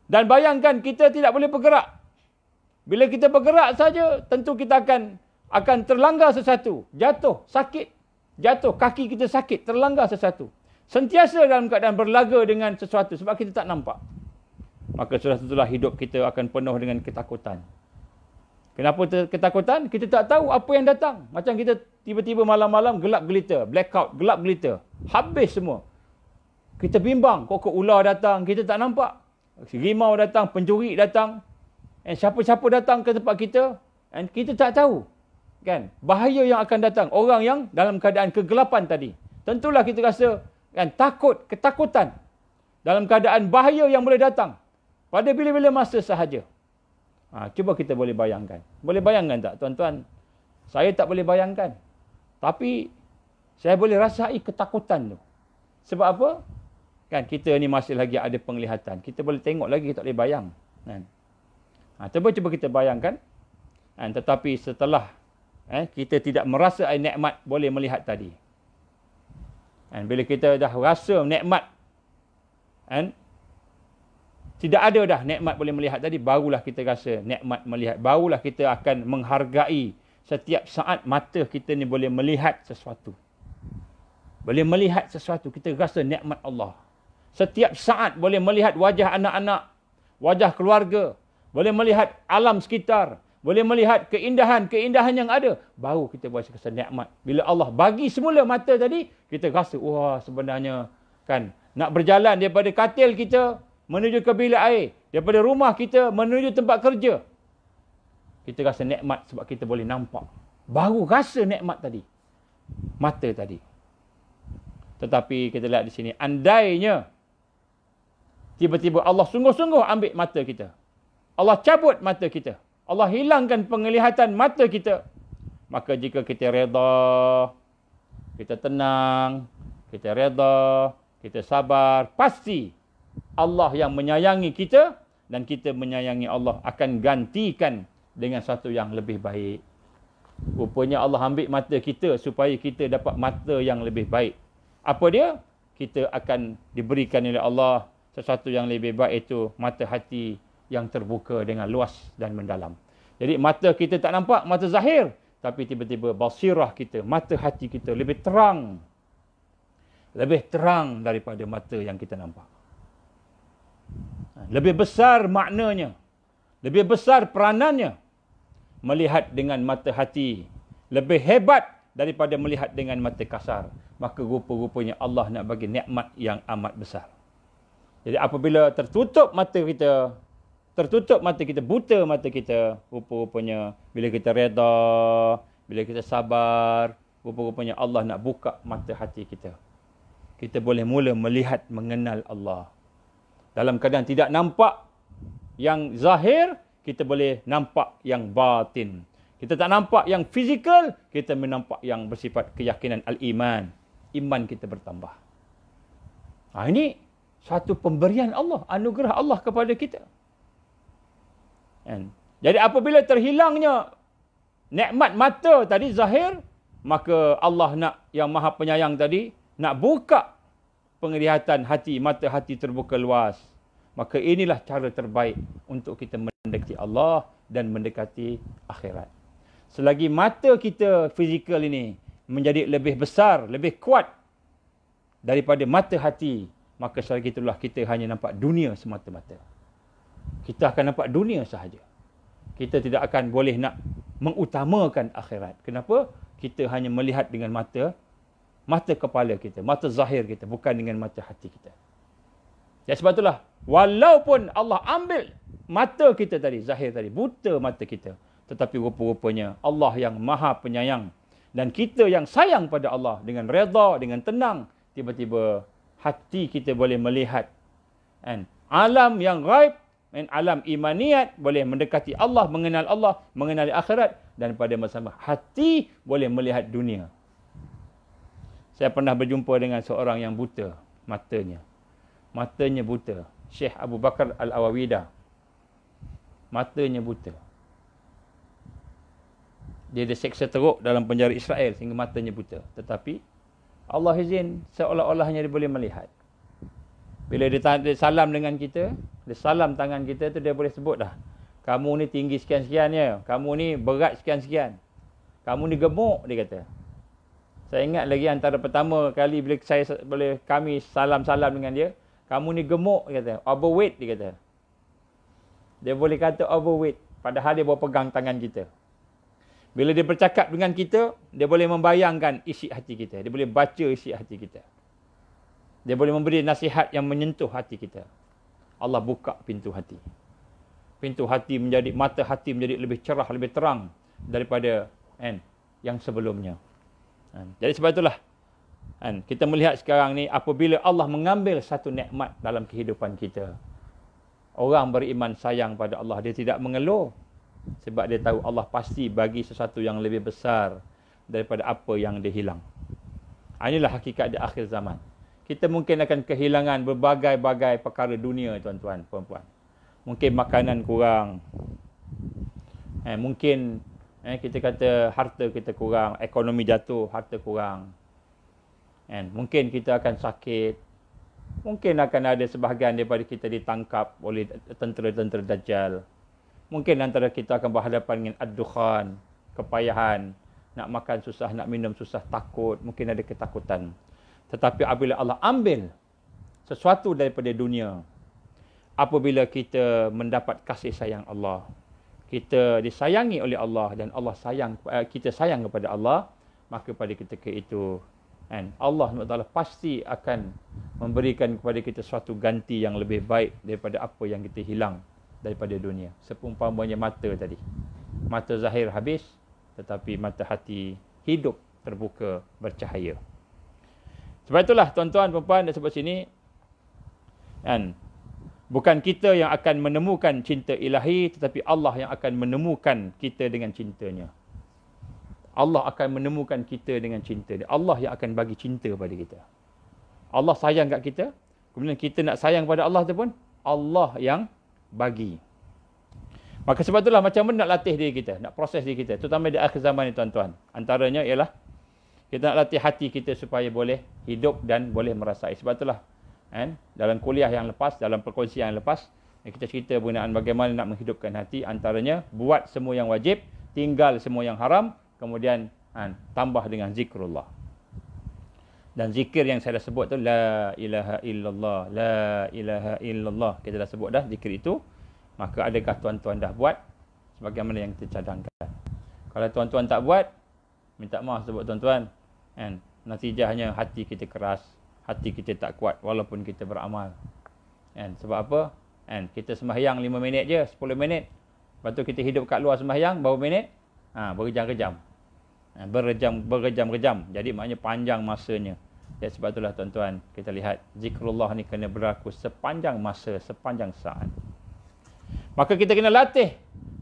Dan bayangkan kita tidak boleh bergerak. Bila kita bergerak saja, tentu kita akan terlanggar sesuatu. Jatuh, sakit. Jatuh, kaki kita sakit, terlanggar sesuatu. Sentiasa dalam keadaan berlaga dengan sesuatu sebab kita tak nampak. Maka sudah tentulah hidup kita akan penuh dengan ketakutan. Kenapa ketakutan? Kita tak tahu apa yang datang. Macam kita tiba-tiba malam-malam gelap gelita, blackout, gelap gelita. Habis semua. Kita bimbang, kok ular datang, kita tak nampak. Rimau datang, pencuri datang. Dan siapa-siapa datang ke tempat kita, dan kita tak tahu. Kan? Bahaya yang akan datang. Orang yang dalam keadaan kegelapan tadi. Tentulah kita rasa kan, takut, ketakutan. Dalam keadaan bahaya yang boleh datang. Pada bila-bila masa sahaja. Cuba kita boleh bayangkan. Boleh bayangkan tak tuan-tuan? Saya tak boleh bayangkan. Tapi saya boleh rasai ketakutan tu. Sebab apa? Kan kita ni masih lagi ada penglihatan. Kita boleh tengok lagi, kita tak boleh bayang. Kan? Cuba kita bayangkan. Tetapi setelah kita tidak merasa nikmat boleh melihat tadi. Bila kita dah rasa nikmat, tidak ada dah nikmat boleh melihat tadi, barulah kita rasa nikmat melihat. Barulah kita akan menghargai setiap saat mata kita ni boleh melihat sesuatu. Boleh melihat sesuatu, kita rasa nikmat Allah. Setiap saat boleh melihat wajah anak-anak, wajah keluarga, boleh melihat alam sekitar, boleh melihat keindahan yang ada. Baru kita rasa nikmat. Bila Allah bagi semula mata tadi, kita rasa, wah sebenarnya kan, nak berjalan daripada katil kita menuju ke bilik air, daripada rumah kita menuju tempat kerja. Kita rasa nikmat sebab kita boleh nampak. Baru rasa nikmat tadi. Mata tadi. Tetapi kita lihat di sini, andainya tiba-tiba Allah sungguh-sungguh ambil mata kita. Allah cabut mata kita. Allah hilangkan penglihatan mata kita. Maka jika kita reda, kita tenang, kita reda, kita sabar, pasti Allah yang menyayangi kita dan kita menyayangi Allah akan gantikan dengan satu yang lebih baik. Rupanya Allah ambil mata kita supaya kita dapat mata yang lebih baik. Apa dia? Kita akan diberikan oleh Allah sesuatu yang lebih baik, itu mata hati yang terbuka dengan luas dan mendalam. Jadi mata kita tak nampak, mata zahir. Tapi tiba-tiba basirah kita, mata hati kita lebih terang. Lebih terang daripada mata yang kita nampak. Lebih besar maknanya. Lebih besar peranannya. Melihat dengan mata hati. Lebih hebat daripada melihat dengan mata kasar. Maka rupa-rupanya Allah nak bagi nikmat yang amat besar. Jadi apabila tertutup mata kita, buta mata kita, rupa-rupanya bila kita reda, bila kita sabar, rupa-rupanya Allah nak buka mata hati kita. Kita boleh mula melihat, mengenal Allah. Dalam keadaan tidak nampak yang zahir, kita boleh nampak yang batin. Kita tak nampak yang fizikal, kita menampak yang bersifat keyakinan al-iman. Iman kita bertambah. Ini satu pemberian Allah, anugerah Allah kepada kita. Jadi apabila terhilangnya nikmat mata tadi zahir, maka Allah nak, yang Maha Penyayang tadi, nak buka penglihatan hati, mata hati terbuka luas. Maka inilah cara terbaik untuk kita mendekati Allah dan mendekati akhirat. Selagi mata kita fizikal ini menjadi lebih besar, lebih kuat daripada mata hati, maka selagi itulah kita hanya nampak dunia semata-mata. Kita akan nampak dunia sahaja. Kita tidak akan boleh nak mengutamakan akhirat. Kenapa? Kita hanya melihat dengan mata kepala kita, mata zahir kita, bukan dengan mata hati kita. Ya, sebab itulah, walaupun Allah ambil mata kita tadi, zahir tadi, buta mata kita, tetapi rupa-rupanya Allah yang Maha Penyayang dan kita yang sayang pada Allah, dengan redha, dengan tenang, tiba-tiba hati kita boleh melihat alam yang ghaib, alam imaniyat, boleh mendekati Allah, mengenal Allah, mengenali akhirat, dan pada masa sama hati boleh melihat dunia. Saya pernah berjumpa dengan seorang yang buta matanya. Matanya buta. Syekh Abu Bakar Al-Awawidah. Matanya buta. Dia diseksa teruk dalam penjara Israel sehingga matanya buta. Tetapi Allah izin seolah-olahnya dia boleh melihat. Bila dia salam dengan kita, dia salam tangan kita tu, dia boleh sebut dah. Kamu ni tinggi sekian-sekian ya. Kamu ni berat sekian-sekian. Kamu ni gemuk, dia kata. Saya ingat lagi antara pertama kali bila kami salam-salam dengan dia. Kamu ni gemuk, dia kata. Overweight, dia kata. Dia boleh kata overweight. Padahal dia bawa pegang tangan kita. Bila dia bercakap dengan kita, dia boleh membayangkan isi hati kita. Dia boleh baca isi hati kita. Dia boleh memberi nasihat yang menyentuh hati kita. Allah buka pintu hati. Pintu hati menjadi, mata hati menjadi lebih cerah, lebih terang daripada yang sebelumnya. Jadi sebab itulah kita melihat sekarang ni, apabila Allah mengambil satu nikmat dalam kehidupan kita, orang beriman sayang pada Allah. Dia tidak mengeluh. Sebab dia tahu Allah pasti bagi sesuatu yang lebih besar daripada apa yang dia hilang. Inilah hakikat di akhir zaman. Kita mungkin akan kehilangan berbagai-bagai perkara dunia, tuan-tuan, puan-puan. Mungkin makanan kurang. Mungkin kita kata harta kita kurang, ekonomi jatuh, harta kurang. Mungkin kita akan sakit. Mungkin akan ada sebahagian daripada kita ditangkap oleh tentera-tentera Dajjal. Mungkin antara kita akan berhadapan dengan ad-dukhan, kepayahan, nak makan susah, nak minum susah, takut, mungkin ada ketakutan. Tetapi apabila Allah ambil sesuatu daripada dunia, apabila kita mendapat kasih sayang Allah, kita disayangi oleh Allah dan Allah kita sayang kepada Allah, maka pada ketika itu Allah SWT pasti akan memberikan kepada kita suatu ganti yang lebih baik daripada apa yang kita hilang daripada dunia. Seumpamanya mata tadi. Mata zahir habis, tetapi mata hati hidup, terbuka, bercahaya. Sebab itulah tuan-tuan, puan-puan, dan sebab sini, bukan kita yang akan menemukan cinta ilahi, tetapi Allah yang akan menemukan kita dengan cintanya. Allah akan menemukan kita dengan cinta dia. Allah yang akan bagi cinta pada kita. Allah sayang kat kita. Kemudian kita nak sayang pada Allah tu pun, Allah yang bagi. Maka sebab itulah macam mana nak latih diri kita, nak proses diri kita, terutama di akhir zaman ni, tuan-tuan. Antaranya ialah kita nak latih hati kita supaya boleh hidup dan boleh merasai. Sebab itulah dalam kuliah yang lepas, dalam perkongsian yang lepas, kita cerita berkenaan bagaimana nak menghidupkan hati. Antaranya buat semua yang wajib, tinggal semua yang haram, kemudian tambah dengan zikrullah. Dan zikir yang saya dah sebut tu, la ilaha illallah, la ilaha illallah. Kita dah sebut dah zikir itu. Maka adakah tuan-tuan dah buat sebagaimana yang kita cadangkan? Kalau tuan-tuan tak buat, minta maaf sebab tuan-tuan, natijahnya hati kita keras, hati kita tak kuat walaupun kita beramal. Sebab apa? Kita sembahyang 5 minit je, 10 minit. Lepas tu kita hidup kat luar sembahyang berapa minit? Berjam-jam. Berjam-jam. Jadi maknanya panjang masanya. Jadi sebab itulah tuan-tuan, kita lihat zikrullah ni kena berlaku sepanjang masa, sepanjang saat. Maka kita kena latih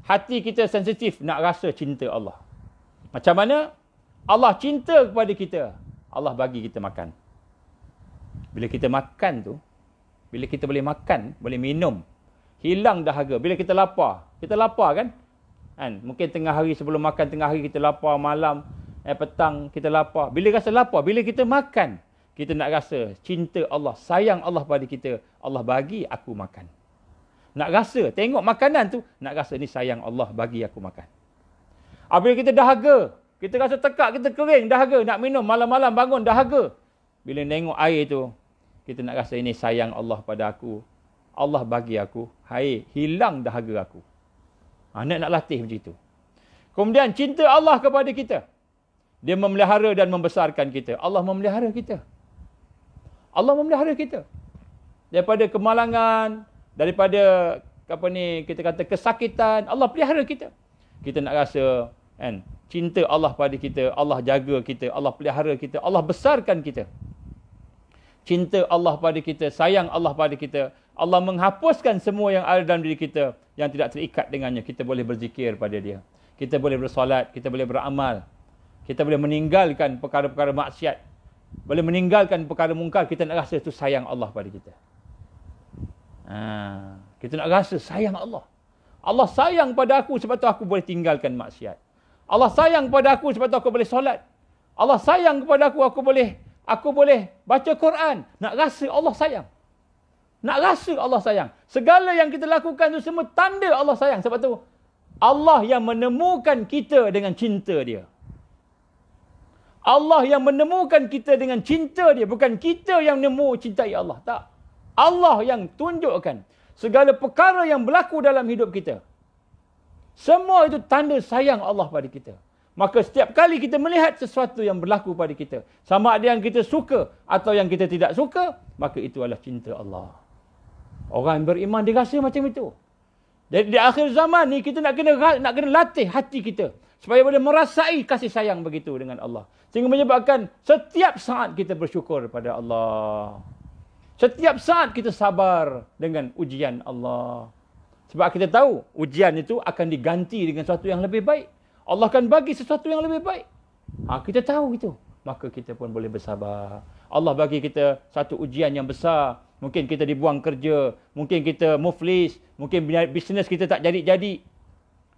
hati kita sensitif nak rasa cinta Allah. Macam mana? Allah cinta kepada kita, Allah bagi kita makan. Bila kita makan tu, bila kita boleh makan, boleh minum, hilang dahaga. Bila kita lapar kan? Mungkin tengah hari sebelum makan, tengah hari kita lapar, malam, petang kita lapar. Bila rasa lapar, bila kita makan, kita nak rasa cinta Allah, sayang Allah pada kita. Allah bagi aku makan. Nak rasa, tengok makanan tu, nak rasa ni sayang Allah bagi aku makan. Apabila kita dahaga, kita rasa tekak, kita kering, dahaga, nak minum, malam-malam bangun, dahaga. Bila tengok air tu, kita nak rasa ini sayang Allah pada aku. Allah bagi aku air, hilang dahaga aku. Nak latih macam itu. Kemudian cinta Allah kepada kita. Dia memelihara dan membesarkan kita. Allah memelihara kita. Allah memelihara kita. Daripada kemalangan, daripada kita kata kesakitan, Allah pelihara kita. Kita nak rasa cinta Allah pada kita, Allah jaga kita, Allah pelihara kita, Allah besarkan kita. Cinta Allah pada kita, sayang Allah pada kita, Allah menghapuskan semua yang ada dalam diri kita yang tidak terikat dengannya. Kita boleh berzikir pada dia. Kita boleh bersolat, kita boleh beramal. Kita boleh meninggalkan perkara-perkara maksiat. Boleh meninggalkan perkara mungkar. Kita nak rasa itu sayang Allah pada kita. Kita nak rasa sayang Allah. Allah sayang pada aku sebab tu aku boleh tinggalkan maksiat. Allah sayang pada aku sebab tu aku boleh solat. Allah sayang kepada aku boleh baca Quran. Nak rasa Allah sayang. Nak rasa Allah sayang. Segala yang kita lakukan tu semua tanda Allah sayang. Sebab tu Allah yang menemukan kita dengan cinta dia. Allah yang menemukan kita dengan cinta dia. Bukan kita yang nemu cintai Allah. Tak. Allah yang tunjukkan segala perkara yang berlaku dalam hidup kita. Semua itu tanda sayang Allah pada kita. Maka setiap kali kita melihat sesuatu yang berlaku pada kita, sama ada yang kita suka atau yang kita tidak suka, maka itu adalah cinta Allah. Orang yang beriman dia rasa macam itu. Jadi di akhir zaman ni kita nak kena latih hati kita supaya boleh merasai kasih sayang begitu dengan Allah. Sehingga menyebabkan setiap saat kita bersyukur pada Allah. Setiap saat kita sabar dengan ujian Allah. Sebab kita tahu ujian itu akan diganti dengan sesuatu yang lebih baik. Allah akan bagi sesuatu yang lebih baik. Kita tahu itu. Maka kita pun boleh bersabar. Allah bagi kita satu ujian yang besar. Mungkin kita dibuang kerja. Mungkin kita muflis. Mungkin bisnes kita tak jadi-jadi.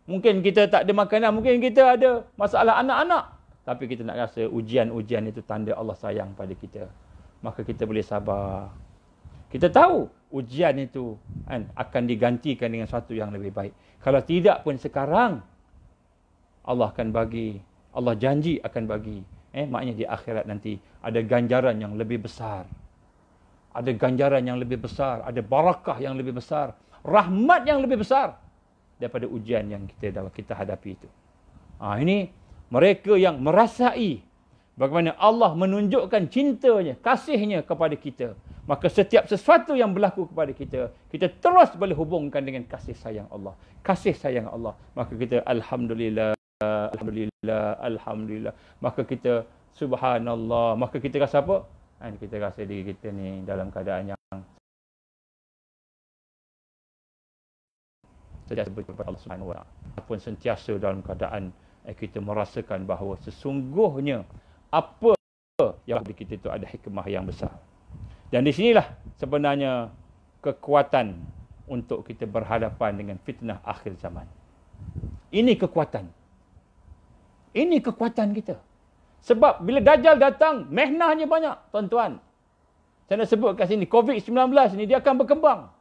Mungkin kita tak ada makanan. Mungkin kita ada masalah anak-anak. Tapi kita nak rasa ujian-ujian itu tanda Allah sayang pada kita. Maka kita boleh sabar. Kita tahu ujian itu akan digantikan dengan sesuatu yang lebih baik. Kalau tidak pun sekarang, Allah akan bagi. Allah janji akan bagi. Maknanya di akhirat nanti ada ganjaran yang lebih besar. Ada ganjaran yang lebih besar. Ada barakah yang lebih besar. Rahmat yang lebih besar daripada ujian yang kita hadapi itu. Ini mereka yang merasai bagaimana Allah menunjukkan cintanya, kasihnya kepada kita. Maka setiap sesuatu yang berlaku kepada kita, kita terus boleh hubungkan dengan kasih sayang Allah. Kasih sayang Allah. Maka kita Alhamdulillah, Alhamdulillah, Alhamdulillah. Maka kita Subhanallah. Maka kita rasa apa? Kita rasa diri kita ni dalam keadaan yang sentiasa berkepada Allah Subhanahu Wa Taala. Pun sentiasa dalam keadaan kita merasakan bahawa sesungguhnya apa yang bagi kita itu ada hikmah yang besar. Dan di sinilah sebenarnya kekuatan untuk kita berhadapan dengan fitnah akhir zaman. Ini kekuatan. Ini kekuatan kita. Sebab bila Dajjal datang, mehnahnya banyak, tuan-tuan. Saya nak sebut kat sini, COVID-19 ni dia akan berkembang.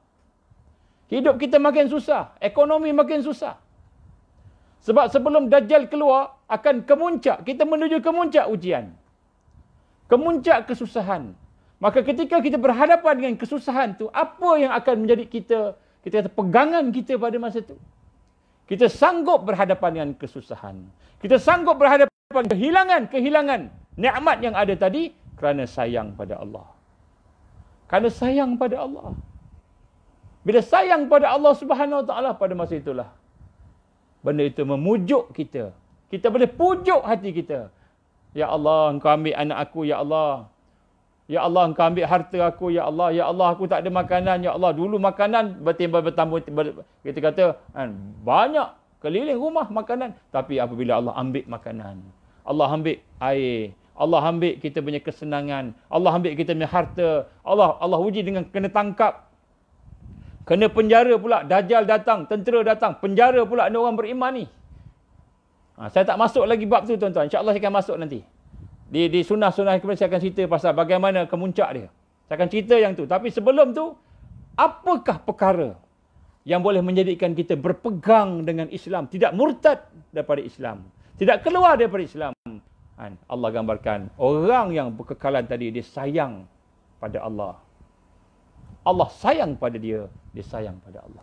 Hidup kita makin susah, ekonomi makin susah. Sebab sebelum Dajjal keluar, akan kemuncak. Kita menuju kemuncak ujian. Kemuncak kesusahan. Maka ketika kita berhadapan dengan kesusahan tu, apa yang akan menjadi kita kata pegangan kita pada masa itu? Kita sanggup berhadapan dengan kesusahan. Kita sanggup berhadapan dengan kehilangan nikmat yang ada tadi kerana sayang pada Allah. Kerana sayang pada Allah. Bila sayang pada Allah Subhanahu Wa Taala pada masa itulah benda itu memujuk kita. Kita boleh pujuk hati kita. Ya Allah, Engkau ambil anak aku, ya Allah. Ya Allah, Engkau ambil harta aku, ya Allah. Ya Allah, aku tak ada makanan, ya Allah. Dulu makanan bertambah, kita kata banyak keliling rumah makanan. Tapi apabila Allah ambil makanan, Allah ambil air, Allah ambil kita punya kesenangan, Allah ambil kita punya harta, Allah uji dengan kena tangkap, kena penjara pula. Dajjal datang, tentera datang, penjara pula orang beriman ni. Saya tak masuk lagi bab tu, tuan-tuan. InsyaAllah saya akan masuk nanti. Di sunnah-sunnah kemudian saya akan cerita pasal bagaimana kemuncak dia. Saya akan cerita yang tu. Tapi sebelum tu, apakah perkara yang boleh menjadikan kita berpegang dengan Islam, tidak murtad daripada Islam, tidak keluar daripada Islam? Allah gambarkan orang yang berkekalan tadi, dia sayang pada Allah. Allah sayang pada dia, dia sayang pada Allah.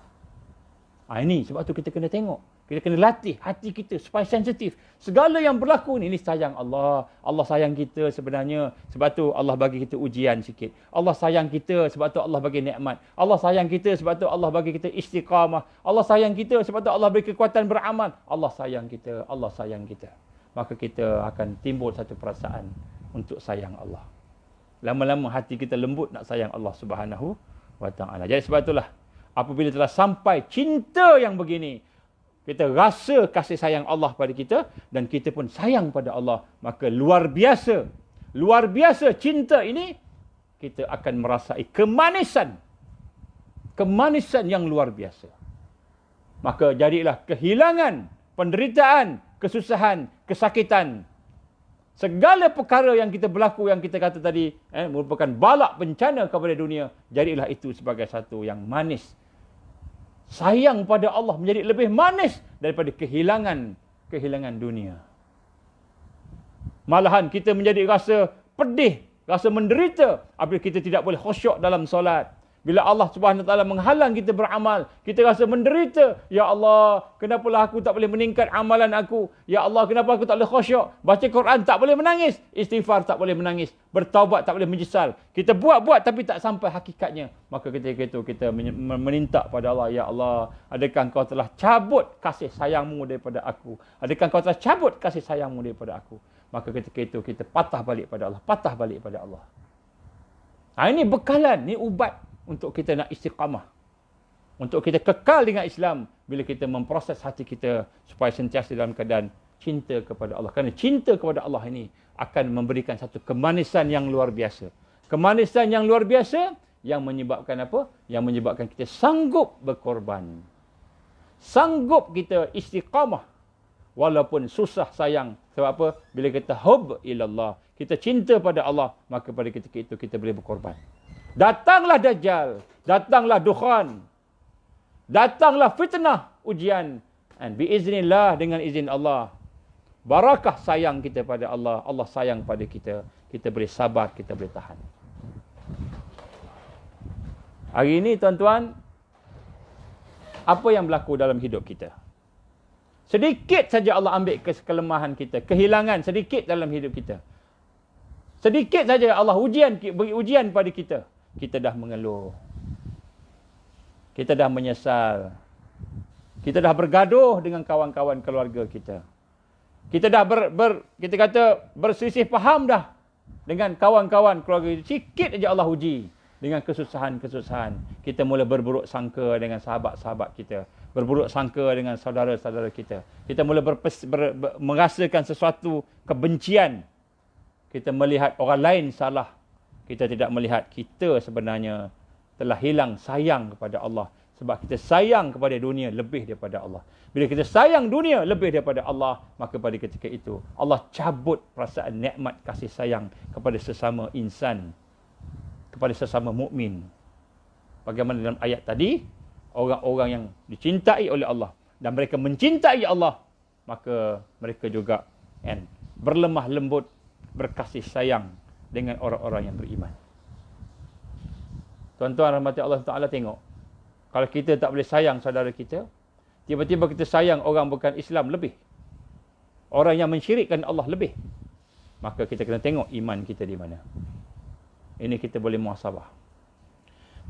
Ini sebab tu kita kena tengok. Kita kena latih hati kita supaya sensitif. Segala yang berlaku ni sayang Allah. Allah sayang kita sebenarnya. Sebab tu Allah bagi kita ujian sikit. Allah sayang kita sebab tu Allah bagi nikmat. Allah sayang kita sebab tu Allah bagi kita istiqamah. Allah sayang kita sebab tu Allah beri kekuatan beramal. Allah sayang kita. Allah sayang kita. Maka kita akan timbul satu perasaan untuk sayang Allah. Lama-lama hati kita lembut nak sayang Allah Subhanahu Wa Taala. Jadi sebab itulah apabila telah sampai cinta yang begini, kita rasa kasih sayang Allah pada kita dan kita pun sayang pada Allah, maka luar biasa cinta ini, kita akan merasai kemanisan yang luar biasa. Maka jadilah kehilangan, penderitaan, kesusahan, kesakitan Segala perkara yang kita berlaku, yang kita kata tadi, merupakan balak bencana kepada dunia, jadilah itu sebagai satu yang manis. Sayang pada Allah menjadi lebih manis daripada kehilangan dunia. Malahan kita menjadi rasa pedih, rasa menderita apabila kita tidak boleh khusyuk dalam solat. Bila Allah Subhanahu Wa Taala menghalang kita beramal, kita rasa menderita. Ya Allah, kenapalah aku tak boleh meningkat amalan aku? Ya Allah, kenapa aku tak boleh khusyuk? Baca Quran tak boleh menangis, istighfar tak boleh menangis, bertaubat tak boleh menyesal. Kita buat tapi tak sampai hakikatnya. Maka ketika itu kita meminta pada Allah, ya Allah, adakah Engkau telah cabut kasih sayangmu daripada aku? Adakah Engkau telah cabut kasih sayangmu daripada aku? Maka ketika itu kita patah balik pada Allah, patah balik pada Allah. Ini bekalan, ini ubat untuk kita nak istiqamah. Untuk kita kekal dengan Islam bila kita memproses hati kita supaya sentiasa dalam keadaan cinta kepada Allah. Kerana cinta kepada Allah ini akan memberikan satu kemanisan yang luar biasa. Kemanisan yang luar biasa yang menyebabkan apa? Yang menyebabkan kita sanggup berkorban. Sanggup kita istiqamah walaupun susah sayang. Sebab apa? Bila kita hub ilallah, kita cinta pada Allah, maka pada ketika itu kita boleh berkorban. Datanglah Dajjal, datanglah Dukhan, datanglah fitnah, ujian. Dan biiznillah, dengan izin Allah, barakah sayang kita pada Allah, Allah sayang pada kita, kita boleh sabar, kita boleh tahan. Hari ini tuan-tuan, apa yang berlaku dalam hidup kita? Sedikit saja Allah ambil kelemahan kita, kehilangan sedikit dalam hidup kita. Sedikit saja Allah beri ujian pada kita. Kita dah mengeluh. Kita dah menyesal. Kita dah bergaduh dengan kawan-kawan keluarga kita. Kita dah kita kata berselisih faham dah dengan kawan-kawan keluarga kita. Sikit aja Allah uji dengan kesusahan-kesusahan. Kita mula berburuk sangka dengan sahabat-sahabat kita. Berburuk sangka dengan saudara-saudara kita. Kita mula merasakan sesuatu kebencian. Kita melihat orang lain salah. Kita tidak melihat kita sebenarnya telah hilang sayang kepada Allah. Sebab kita sayang kepada dunia lebih daripada Allah. Bila kita sayang dunia lebih daripada Allah, maka pada ketika itu Allah cabut perasaan nikmat kasih sayang kepada sesama insan, kepada sesama mukmin. Bagaimana dalam ayat tadi, orang-orang yang dicintai oleh Allah dan mereka mencintai Allah, maka mereka juga berlemah lembut, berkasih sayang dengan orang-orang yang beriman. Tuan-tuan rahmati Allah Ta'ala, tengok. Kalau kita tak boleh sayang saudara kita, tiba-tiba kita sayang orang bukan Islam lebih. Orang yang mensyirikkan Allah lebih. Maka kita kena tengok iman kita di mana. Ini kita boleh muhasabah.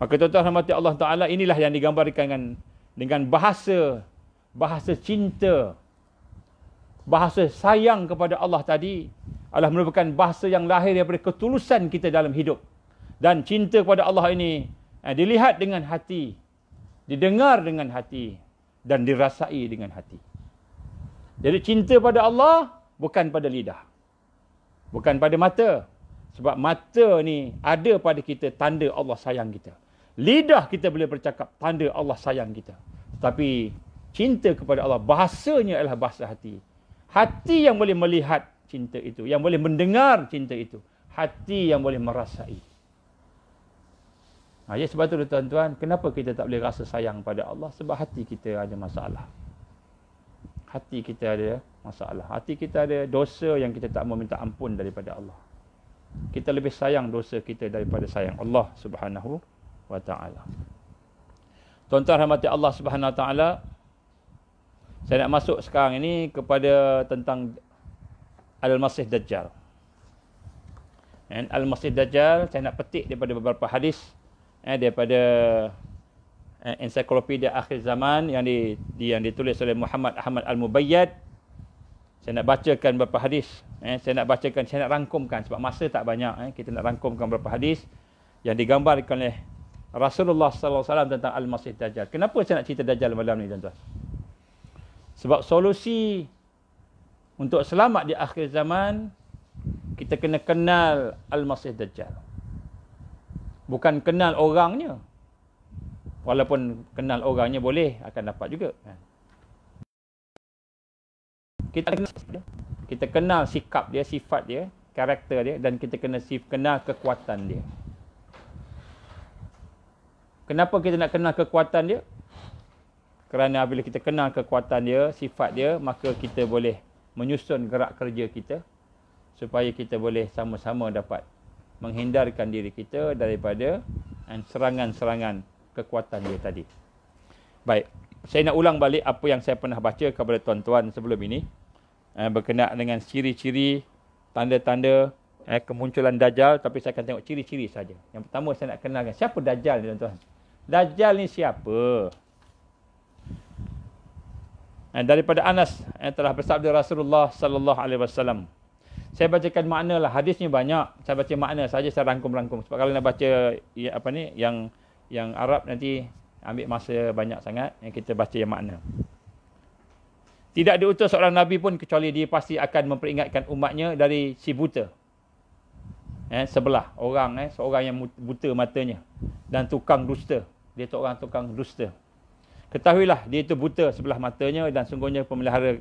Maka tuan-tuan rahmati Allah Ta'ala, inilah yang digambarkan dengan bahasa cinta, bahasa sayang kepada Allah tadi adalah merupakan bahasa yang lahir daripada ketulusan kita dalam hidup. Dan cinta kepada Allah ini dilihat dengan hati, didengar dengan hati, dan dirasai dengan hati. Jadi cinta pada Allah bukan pada lidah, bukan pada mata. Sebab mata ni ada pada kita tanda Allah sayang kita. Lidah kita boleh bercakap tanda Allah sayang kita. Tapi cinta kepada Allah, bahasanya adalah bahasa hati. Hati yang boleh melihat cinta itu, yang boleh mendengar cinta itu. Hati yang boleh merasai. Ya, sebab itu tuan-tuan, kenapa kita tak boleh rasa sayang pada Allah? Sebab hati kita ada masalah. Hati kita ada masalah. Hati kita ada dosa yang kita tak mau minta ampun daripada Allah. Kita lebih sayang dosa kita daripada sayang Allah Subhanahu wa Ta'ala. Tuan-tuan rahmati Allah Subhanahu wa Ta'ala, saya nak masuk sekarang ini kepada tentang Al-Masih Dajjal. Al-Masih Dajjal, saya nak petik daripada beberapa hadis daripada ensiklopedia akhir zaman yang ditulis oleh Muhammad Ahmad Al-Mubayyad. Saya nak bacakan beberapa hadis. Saya nak rangkumkan sebab masa tak banyak. Kita nak rangkumkan beberapa hadis yang digambarkan oleh Rasulullah sallallahu alaihi wasallam tentang Al-Masih Dajjal. Kenapa saya nak cerita Dajjal malam ni, tuan-tuan? Sebab solusi untuk selamat di akhir zaman, kita kena kenal Al-Masih Dajjal. Bukan kenal orangnya. Walaupun kenal orangnya boleh, akan dapat juga. Kita kenal dia. Kita kenal sikap dia, sifat dia, karakter dia, dan kita kenal kekuatan dia. Kenapa kita nak kenal kekuatan dia? Kerana bila kita kenal kekuatan dia, sifat dia, maka kita boleh menyusun gerak kerja kita supaya kita boleh sama-sama dapat menghindarkan diri kita daripada serangan-serangan kekuatan dia tadi. Baik, saya nak ulang balik apa yang saya pernah baca kepada tuan-tuan sebelum ini berkenaan dengan ciri-ciri, tanda-tanda kemunculan Dajjal, tapi saya akan tengok ciri-ciri saja. Yang pertama saya nak kenalkan siapa Dajjal ni tuan-tuan. Dajjal ni siapa? Daripada Anas telah bersabda Rasulullah sallallahu alaihi wasallam. Saya bacakan makna lah, hadisnya banyak. Saya baca makna saja, saya rangkum-rangkum. Sebab kalau nak baca yang Arab nanti ambil masa banyak sangat. Yang kita baca yang makna. Tidak diutus seorang Nabi pun kecuali dia pasti akan memperingatkan umatnya dari si buta. Sebelah orang, seorang yang buta matanya. Dan tukang dusta. Dia seorang tukang dusta. Ketahuilah dia itu buta sebelah matanya dan sungguhnya pemelihara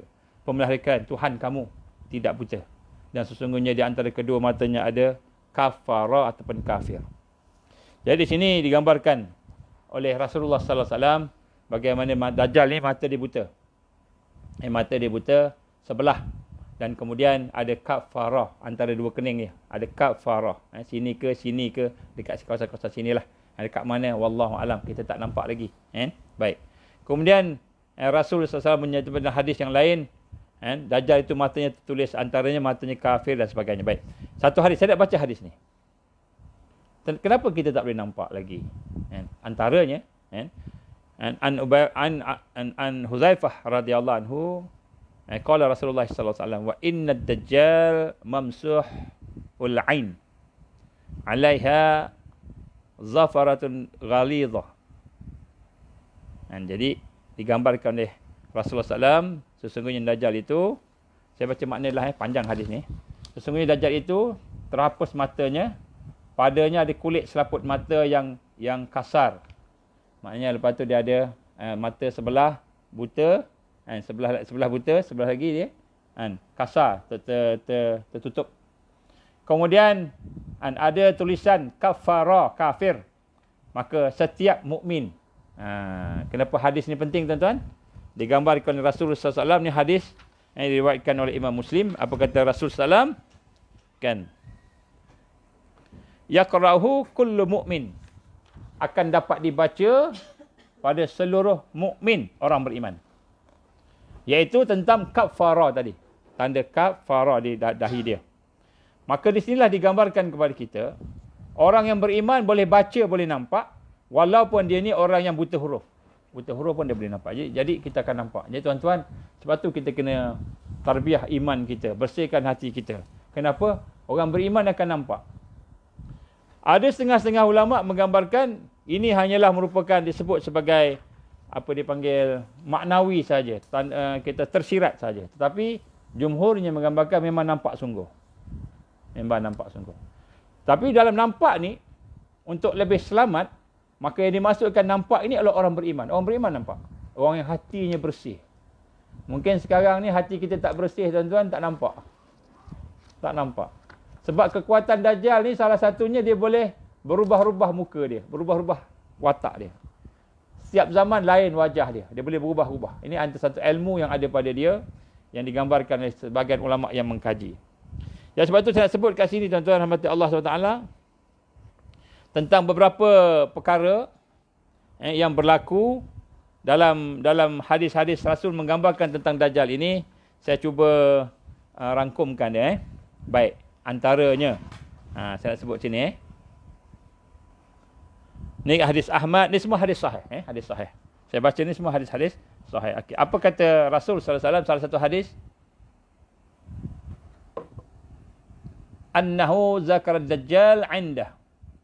Tuhan kamu tidak buta. Dan sesungguhnya di antara kedua matanya ada kafara ataupun kafir. Jadi di sini digambarkan oleh Rasulullah sallallahu alaihi wasallam bagaimana Dajjal ni mata dia buta. Mata dia buta sebelah dan kemudian ada kafara antara dua kening dia. Ada kafara. Sini ke dekat kawasan-kawasan sinilah. Dekat mana wallahu alam kita tak nampak lagi. Baik. Kemudian Rasul SAW menyebutkan dalam hadis yang lain, Dajjal itu matanya tertulis antaranya matanya kafir dan sebagainya. Baik. Satu hadis, saya nak baca hadis ni. Kenapa kita tak boleh nampak lagi? Antaranya, an Huzaifah radhiyallahu anhu, qala Rasulullah sallallahu alaihi wasallam, wa inna ad-dajjal mamsuhul ain 'alaiha zafaratun ghalidhah. Jadi digambarkan oleh Rasulullah SAW, sesungguhnya Dajjal itu, saya baca makna lah, panjang hadis ni. Sesungguhnya Dajjal itu terhapus matanya, padanya ada kulit selaput mata yang kasar. Maknanya lepas tu dia ada mata sebelah buta, sebelah buta, sebelah lagi dia kasar, tertutup. Kemudian ada tulisan kafara, kafir. Maka setiap mukmin. Kenapa hadis ni penting tuan-tuan? Digambarkan oleh Rasulullah SAW, ni hadis yang diriwayatkan oleh Imam Muslim. Apa kata Rasulullah SAW? Kan? Yaqra'uhu kullu mu'min. Akan dapat dibaca pada seluruh mukmin orang beriman. Iaitu tentang kafara tadi. Tanda kafara di dahi dia. Maka di sinilah digambarkan kepada kita, orang yang beriman boleh baca, boleh nampak, walaupun dia ni orang yang buta huruf. Buta huruf pun dia boleh nampak. Jadi kita akan nampak. Jadi tuan-tuan, sebab tu kita kena tarbiyah iman kita, bersihkan hati kita. Kenapa? Orang beriman akan nampak. Ada setengah-setengah ulama menggambarkan ini hanyalah merupakan disebut sebagai apa dipanggil maknawi saja, kita tersirat saja. Tetapi jumhurnya menggambarkan memang nampak sungguh. Memang nampak sungguh. Tapi dalam nampak ni, untuk lebih selamat, maka yang dimasukkan nampak ini adalah orang beriman. Orang beriman nampak. Orang yang hatinya bersih. Mungkin sekarang ni hati kita tak bersih tuan-tuan, tak nampak. Tak nampak. Sebab kekuatan Dajjal ni salah satunya dia boleh berubah-ubah muka dia. Berubah-ubah watak dia. Setiap zaman lain wajah dia. Dia boleh berubah-ubah. Ini antara satu ilmu yang ada pada dia, yang digambarkan oleh sebagian ulama yang mengkaji. Ya, sebab itu saya nak sebut kat sini tuan-tuan rahmati Allah SWT, tentang beberapa perkara yang berlaku dalam hadis-hadis Rasul menggambarkan tentang Dajjal ini. Saya cuba rangkumkan dia. Baik, antaranya saya nak sebut sini. Ni hadis Ahmad, ni semua hadis sahih. Hadis sahih. Saya baca ni semua hadis-hadis sahih. Okay. Apa kata Rasul sallallahu alaihi wasallam salah satu hadis? Annahu zakara ad-dajjal 'indah.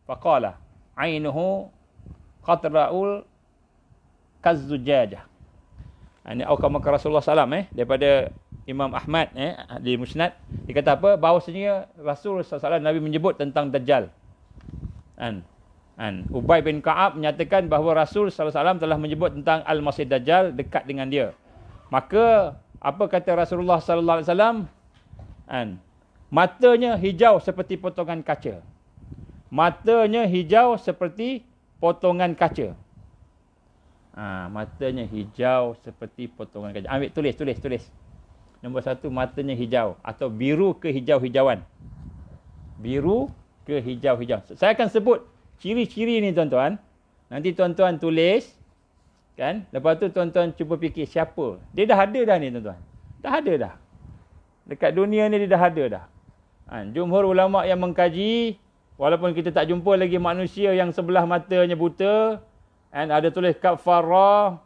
Faqala 'ainuhu qatra'ul kazzujajah. Ini kama Rasulullah SAW daripada Imam Ahmad di Musnad. Dia kata apa? Bahawasanya Rasul SAW Nabi menyebut tentang Dajjal. Ubay bin Ka'ab menyatakan bahawa Rasul SAW telah menyebut tentang Al-Masih Dajjal dekat dengan dia. Maka apa kata Rasulullah SAW? Matanya hijau seperti potongan kaca. Matanya hijau seperti potongan kaca. Matanya hijau seperti potongan kaca. Ambil tulis. Nombor 1, matanya hijau atau biru kehijau-hijauan. Biru kehijau-hijauan. Saya akan sebut ciri-ciri ni tuan-tuan. Nanti tuan-tuan tulis, kan? Lepas tu tuan-tuan cuba fikir siapa. Dia dah ada dah ni tuan-tuan. Dah ada dah. Dekat dunia ni dia dah ada dah. Jumhur ulama yang mengkaji, walaupun kita tak jumpa lagi manusia yang sebelah matanya buta, ada tulis kafarah,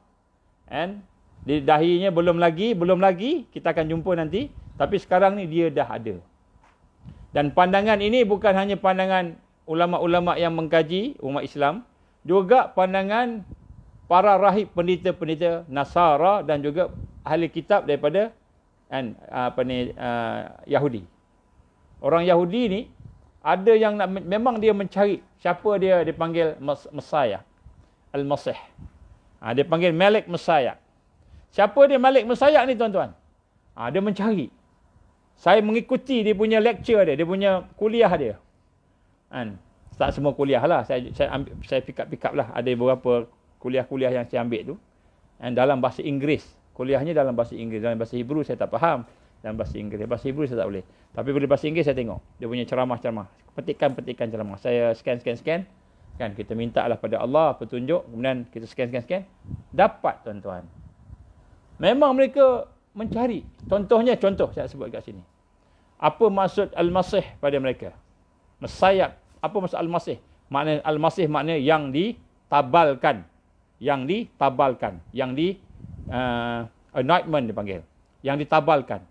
di dahinya belum lagi, kita akan jumpa nanti. Tapi sekarang ni dia dah ada. Dan pandangan ini bukan hanya pandangan ulama-ulama yang mengkaji umat Islam, juga pandangan para rahib pendeta-pendeta Nasara dan juga ahli kitab daripada Yahudi. Orang Yahudi ni ada yang memang dia mencari siapa dia dipanggil Messiah, Al-Masih. Dia panggil Malik Messiah. Siapa dia Malik Messiah ni tuan-tuan? Dia mencari. Saya mengikuti dia punya lecture dia punya kuliah dia. Tak semua kuliah lah. Saya pick up lah. Ada beberapa kuliah-kuliah yang saya ambil tu. Dalam bahasa Inggeris. Kuliahnya dalam bahasa Inggeris. Dalam bahasa Hebrew saya tak faham. Dalam bahasa Inggeris. Bahasa Hebrew saya tak boleh. Tapi boleh bahasa Inggeris saya tengok. Dia punya ceramah-ceramah. Petikan-petikan ceramah. Saya scan. Kan kita minta lah pada Allah petunjuk. Kemudian kita scan. Dapat tuan-tuan. Memang mereka mencari. Contoh saya sebut kat sini. Apa maksud Al-Masih pada mereka? Messiah. Apa maksud Al-Masih? Makna Al-Masih makna yang ditabalkan. Yang anointment dipanggil. Yang ditabalkan.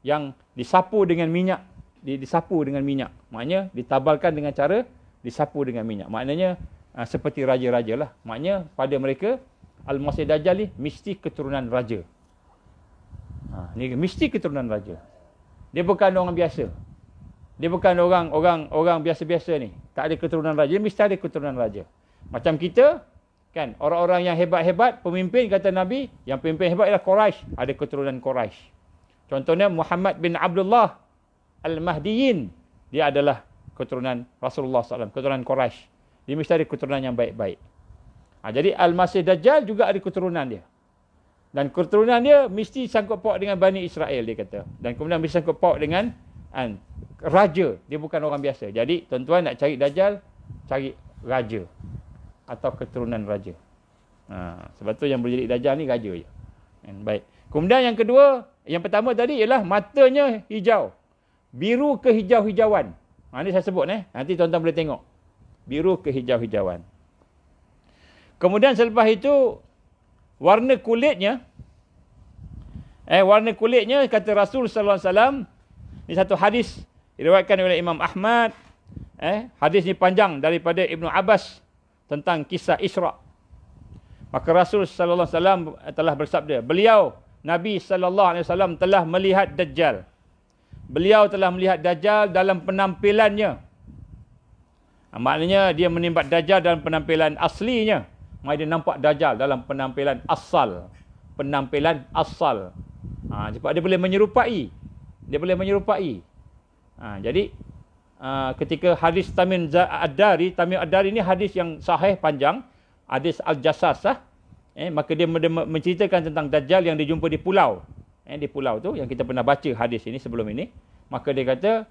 Yang disapu dengan minyak. Disapu dengan minyak. Maknanya ditabalkan dengan cara disapu dengan minyak. Maknanya seperti raja-raja lah. Maknanya pada mereka Al-Masih Dajjal ni mesti keturunan raja. Ni mesti keturunan raja. Dia bukan orang biasa. Dia bukan orang biasa-biasa ni. Tak ada keturunan raja, dia mesti ada keturunan raja. Macam kita, kan, orang-orang yang hebat-hebat, pemimpin kata Nabi, yang pemimpin hebat ialah Quraisy, ada keturunan Quraisy. Contohnya Muhammad bin Abdullah Al-Mahdiyin, dia adalah keturunan Rasulullah SAW, keturunan Quraisy. Dia mesti ada keturunan yang baik-baik. Jadi Al-Masih Dajjal juga ada keturunan dia. Dan keturunan dia mesti sangkut paut dengan Bani Israel, dia kata. Dan kemudian mesti sangkut paut dengan raja. Dia bukan orang biasa. Jadi tuan-tuan nak cari Dajjal, cari raja. Atau keturunan raja. Sebab tu yang boleh jadi Dajjal ni raja je. Baik. Kemudian yang kedua, yang pertama tadi ialah matanya hijau. Biru kehijau-hijauan. Ini saya sebut. Nanti tuan-tuan boleh tengok. Biru kehijau-hijauan. Kemudian selepas itu, warna kulitnya, kata Rasul sallallahu alaihi wasallam, ini satu hadis diriwayatkan oleh Imam Ahmad. Hadis ini panjang daripada Ibnu Abbas tentang kisah Isra. Maka Rasul sallallahu alaihi wasallam telah bersabda, beliau Nabi sallallahu alaihi wasallam telah melihat Dajjal. Beliau telah melihat Dajjal dalam penampilannya. Maknanya dia menimbat Dajjal dalam penampilan aslinya. Maka dia nampak Dajjal dalam penampilan asal. Sebab dia boleh menyerupai. Jadi ketika hadis Tamim Ad-Dari ni hadis yang sahih panjang, hadis Al-Jassasah, maka dia menceritakan tentang Dajjal yang dijumpa di pulau. Di pulau tu yang kita pernah baca hadis ini sebelum ini. Maka dia kata,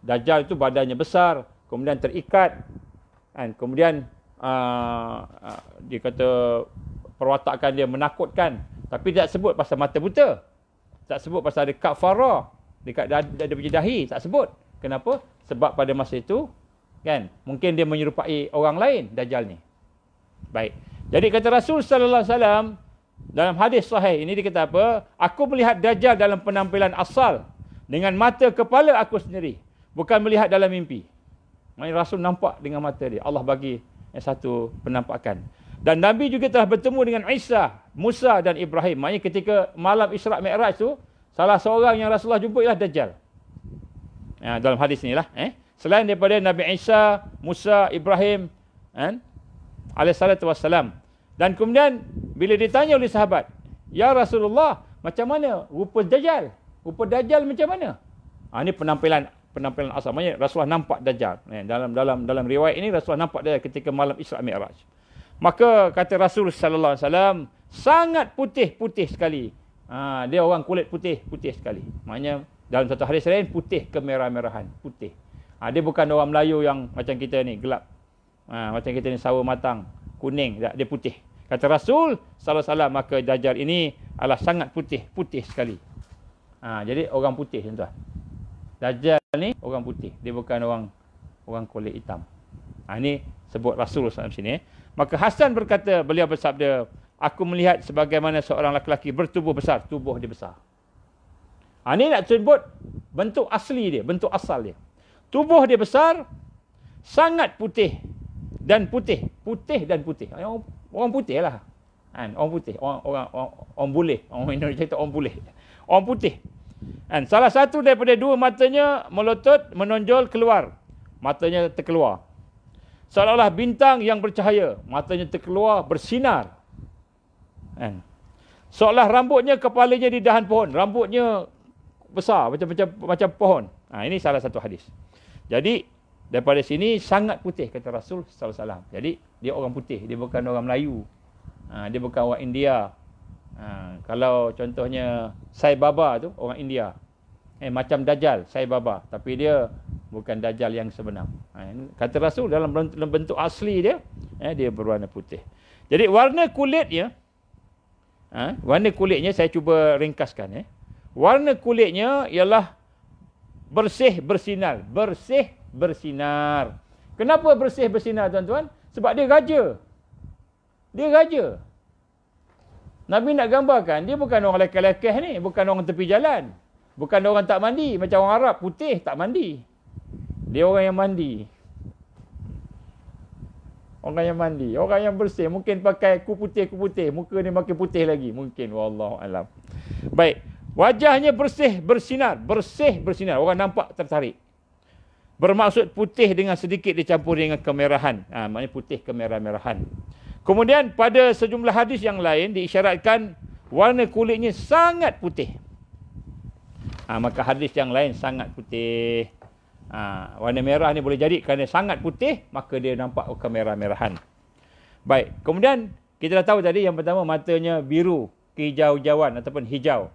Dajjal itu badannya besar, kemudian terikat, kemudian dia kata perwatakan dia menakutkan, tapi tak sebut pasal mata buta, tak sebut pasal ada kafarah dekat dia punya dahi, tak sebut. Kenapa? Sebab pada masa itu, kan, mungkin dia menyerupai orang lain Dajjal ni. Baik. Jadi kata Rasul sallallahu alaihi wasallam dalam hadis sahih ini, dia kata apa? Aku melihat Dajjal dalam penampilan asal dengan mata kepala aku sendiri, bukan melihat dalam mimpi. Maksudnya Rasul nampak dengan mata dia. Allah bagi satu penampakan. Dan Nabi juga telah bertemu dengan Isa, Musa dan Ibrahim. Maksudnya ketika malam Isra' Mi'raj tu, salah seorang yang Rasulullah jumpa ialah Dajjal. Dalam hadis ni lah. Selain daripada Nabi Isa, Musa, Ibrahim, alaihissalatu wassalam. Dan kemudian bila ditanya oleh sahabat, ya Rasulullah, macam mana rupa Dajjal? Rupa Dajjal macam mana? Ini penampilan asal. Maksudnya Rasulullah nampak Dajjal. Dalam riwayat ini Rasulullah nampak Dajjal ketika malam Isra Mi'raj. Maka kata Rasul sallallahu alaihi wasallam, sangat putih sekali. Dia orang kulit putih sekali. Maknanya dalam satu hadis lain putih kemerah-merahan, putih. Dia bukan orang Melayu yang macam kita ni gelap. Macam kita ni sawo matang, kuning, dia putih. Kata Rasul sallallahu alaihi wasallam, maka Dajjal ini adalah sangat putih sekali. Jadi orang putih tuan-tuan. Dajjal ni orang putih, dia bukan orang kulit hitam. Ini sebut Rasul sallallahu alaihi wasallam sini. Maka Hasan berkata, beliau bersabda, aku melihat sebagaimana seorang lelaki bertubuh besar, tubuh dia besar. Ini nak sebut bentuk asli dia, bentuk asal dia. Tubuh dia besar, sangat putih dan putih. Orang putih lah. Orang putih, orang boleh. Orang Indonesia itu orang boleh. Orang putih. Salah satu daripada dua matanya melotot, menonjol keluar. Matanya terkeluar. Seolah-olah bintang yang bercahaya. Matanya terkeluar, bersinar. Seolah rambutnya, kepalanya di dahan pohon. Rambutnya besar, macam pohon. Ini salah satu hadis. Jadi, daripada sini sangat putih, kata Rasul sallallahu alaihi wasallam. Jadi, dia orang putih. Dia bukan orang Melayu. Dia bukan orang India. Kalau contohnya Sai Baba tu, orang India. Macam Dajjal, Sai Baba. Tapi dia bukan Dajjal yang sebenar. Kata Rasul dalam bentuk asli dia, dia berwarna putih. Jadi warna kulitnya, saya cuba ringkaskan. Warna kulitnya ialah bersih bersinar. Bersih bersinar. Kenapa bersih bersinar tuan-tuan? Sebab dia raja. Dia raja. Nabi nak gambarkan, dia bukan orang lekeh-lekeh ni. Bukan orang tepi jalan. Bukan orang tak mandi. Macam orang Arab, putih, tak mandi. Dia orang yang mandi. Orang yang mandi. Orang yang bersih. Mungkin pakai kupu putih. Muka ni makin putih lagi. Mungkin. Wallahualam. Baik. Wajahnya bersih, bersinar. Bersih, bersinar. Orang nampak tertarik. Bermaksud putih dengan sedikit dicampur dengan kemerahan. Maknanya putih kemerah-merahan. Kemudian pada sejumlah hadis yang lain diisyaratkan warna kulitnya sangat putih. Maka hadis yang lain sangat putih. Warna merah ni boleh jadi kerana sangat putih, maka dia nampak kemerah-merahan. Baik, kemudian kita dah tahu tadi yang pertama matanya biru, kehijau-hijauan ataupun hijau.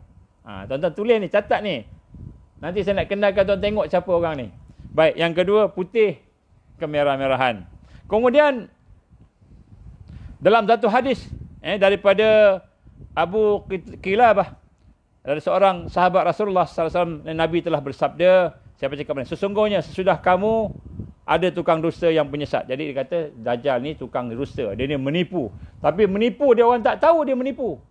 Tuan-tuan tulis ni, catat ni. Nanti saya nak kenalkan tuan tengok siapa orang ni. Baik, yang kedua putih kemerah-merahan. Kemudian dalam satu hadis daripada Abu Qilabah, dari seorang sahabat Rasulullah SAW, Nabi telah bersabda, siapa cakap ni? Sesungguhnya sesudah kamu ada tukang dusta yang penyesat. Jadi dia kata Dajjal ni tukang dusta. Dia ni menipu. Tapi menipu dia orang tak tahu dia menipu.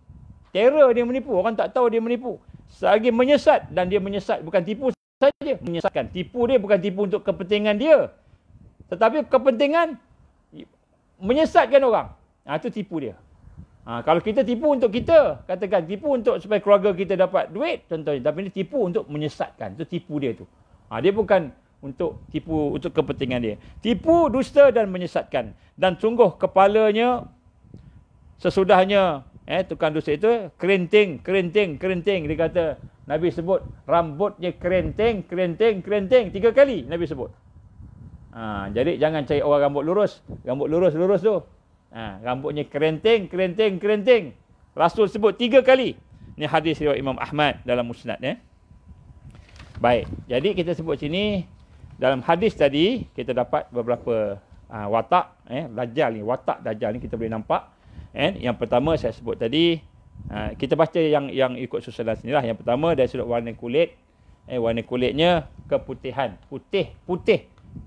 Terror dia menipu. Orang tak tahu dia menipu. Selagi menyesat, dan dia menyesat bukan tipu saja. Menyesatkan. Tipu dia bukan tipu untuk kepentingan dia. Tetapi kepentingan menyesatkan orang. Itu tipu dia. Kalau kita tipu untuk kita, katakan tipu untuk supaya keluarga kita dapat duit contohnya, tapi ini tipu untuk menyesatkan. Itu tipu dia tu. Dia bukan untuk tipu untuk kepentingan dia. Tipu, dusta dan menyesatkan. Dan sungguh kepalanya sesudahnya tukang dusta itu kerinting. Dia kata, Nabi sebut rambutnya kerinting 3 kali Nabi sebut. Jadi jangan cari orang rambut lurus tu. Rambutnya kerinting. Rasul sebut 3 kali. Ini hadis riwayat Imam Ahmad dalam Musnad. Baik, jadi kita sebut sini, dalam hadis tadi, kita dapat beberapa watak. Dajjal ni, watak Dajjal ni kita boleh nampak. Yang pertama saya sebut tadi, kita baca yang ikut susunan sini lah. Yang pertama dari sudut warna kulit. Warna kulitnya keputihan. Putih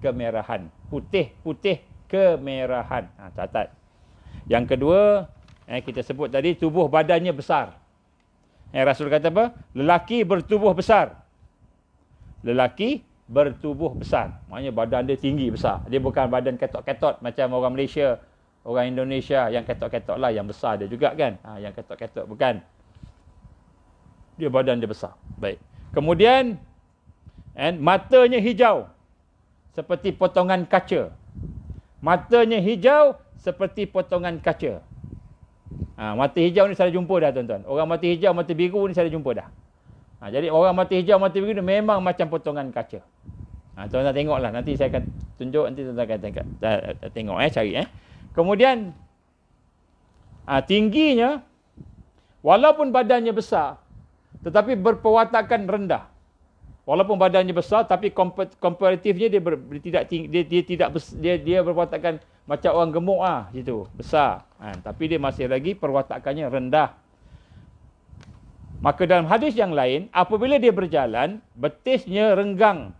kemerahan. Putih kemerahan. Catat. Yang kedua, kita sebut tadi tubuh badannya besar. Rasul kata apa? Lelaki bertubuh besar. Maknanya badan dia tinggi besar. Dia bukan badan ketot-ketot macam orang Malaysia, orang Indonesia yang ketot-ketot lah. Yang besar dia juga kan. Yang ketot-ketot bukan. Dia badan dia besar. Baik. Kemudian, matanya hijau. Seperti potongan kaca. Matanya hijau seperti potongan kaca. Mata hijau ni saya jumpa dah tuan-tuan. Orang mata hijau, mata biru ni saya jumpa dah. Jadi orang mata hijau, mata biru memang macam potongan kaca. Tuan-tuan tengoklah, nanti saya akan tunjuk, nanti tuan-tuan akan tengok, cari. Kemudian tingginya, walaupun badannya besar, tetapi berperwatakan rendah. Walaupun badannya besar, tapi komparatifnya dia berperwatakan macam orang gemuk situ, besar. Tapi dia masih lagi perwatakannya rendah. Maka dalam hadis yang lain, apabila dia berjalan, betisnya renggang.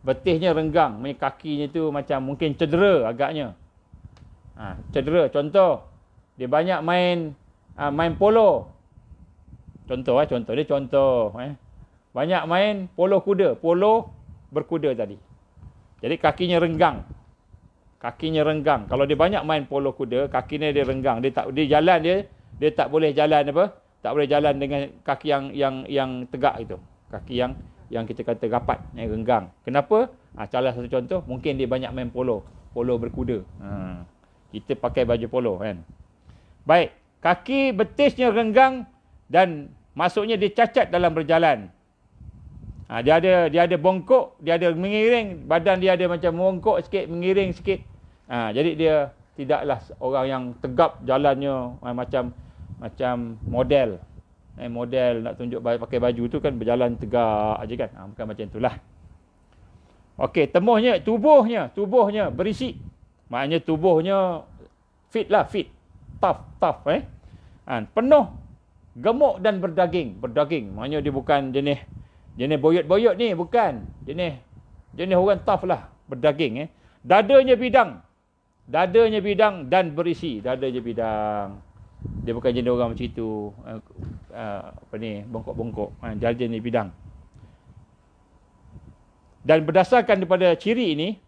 Betisnya renggang, kakinya tu macam mungkin cedera agaknya. Cedera, contoh, dia banyak main polo. Contoh. Banyak main polo berkuda tadi. Jadi kakinya renggang. Kalau dia banyak main polo kuda, kakinya dia renggang. Dia jalan dia tak boleh jalan tak boleh jalan dengan kaki yang tegak itu. Kaki yang kita kata rapat, yang renggang. Kenapa? Salah satu contoh, mungkin dia banyak main polo berkuda. Kita pakai baju polo kan. Baik, kaki betisnya renggang dan maksudnya dia cacat dalam berjalan. Dia ada bongkok, dia ada mengiring, badan dia ada macam bongkok sikit, mengiring sikit. Jadi dia tidaklah orang yang tegap jalannya macam model. Model nak tunjuk pakai baju tu kan berjalan tegak aja kan. Bukan macam itulah. Okey, tubuhnya berisi. Maknanya tubuhnya fit. Tough. Penuh, gemuk dan berdaging. Maknanya dia bukan jenis boyot-boyot ni, bukan. Jenis orang tough lah, berdaging. Dadanya bidang dan berisi. Dadanya bidang. Dia bukan jenis orang macam itu, bongkok-bongkok. Dadanya bidang. Dan berdasarkan daripada ciri ini,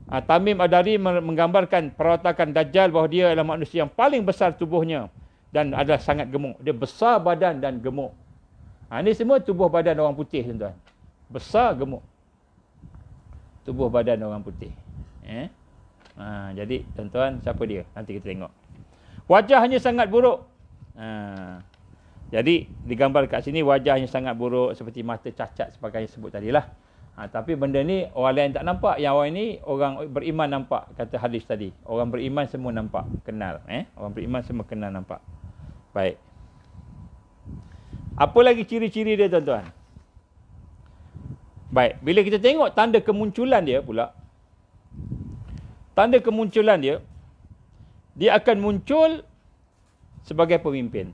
Tamim Ad-Dari menggambarkan perwatakan Dajjal bahawa dia adalah manusia yang paling besar tubuhnya dan adalah sangat gemuk. Dia besar badan dan gemuk. Ini semua tubuh badan orang putih, tuan-tuan. Besar, gemuk. Tubuh badan orang putih. Jadi, tuan-tuan, siapa dia? Nanti kita tengok. Wajahnya sangat buruk. Jadi, digambar kat sini wajahnya sangat buruk seperti mata cacat sebagainya sebut tadilah. Tapi benda ni orang lain tak nampak. Yang orang ini, orang beriman nampak. Kata hadis tadi. Orang beriman semua nampak. Kenal. Orang beriman semua kenal nampak. Baik. Apa lagi ciri-ciri dia, tuan-tuan? Baik. Bila kita tengok tanda kemunculan dia pula. Tanda kemunculan dia. Dia akan muncul sebagai pemimpin.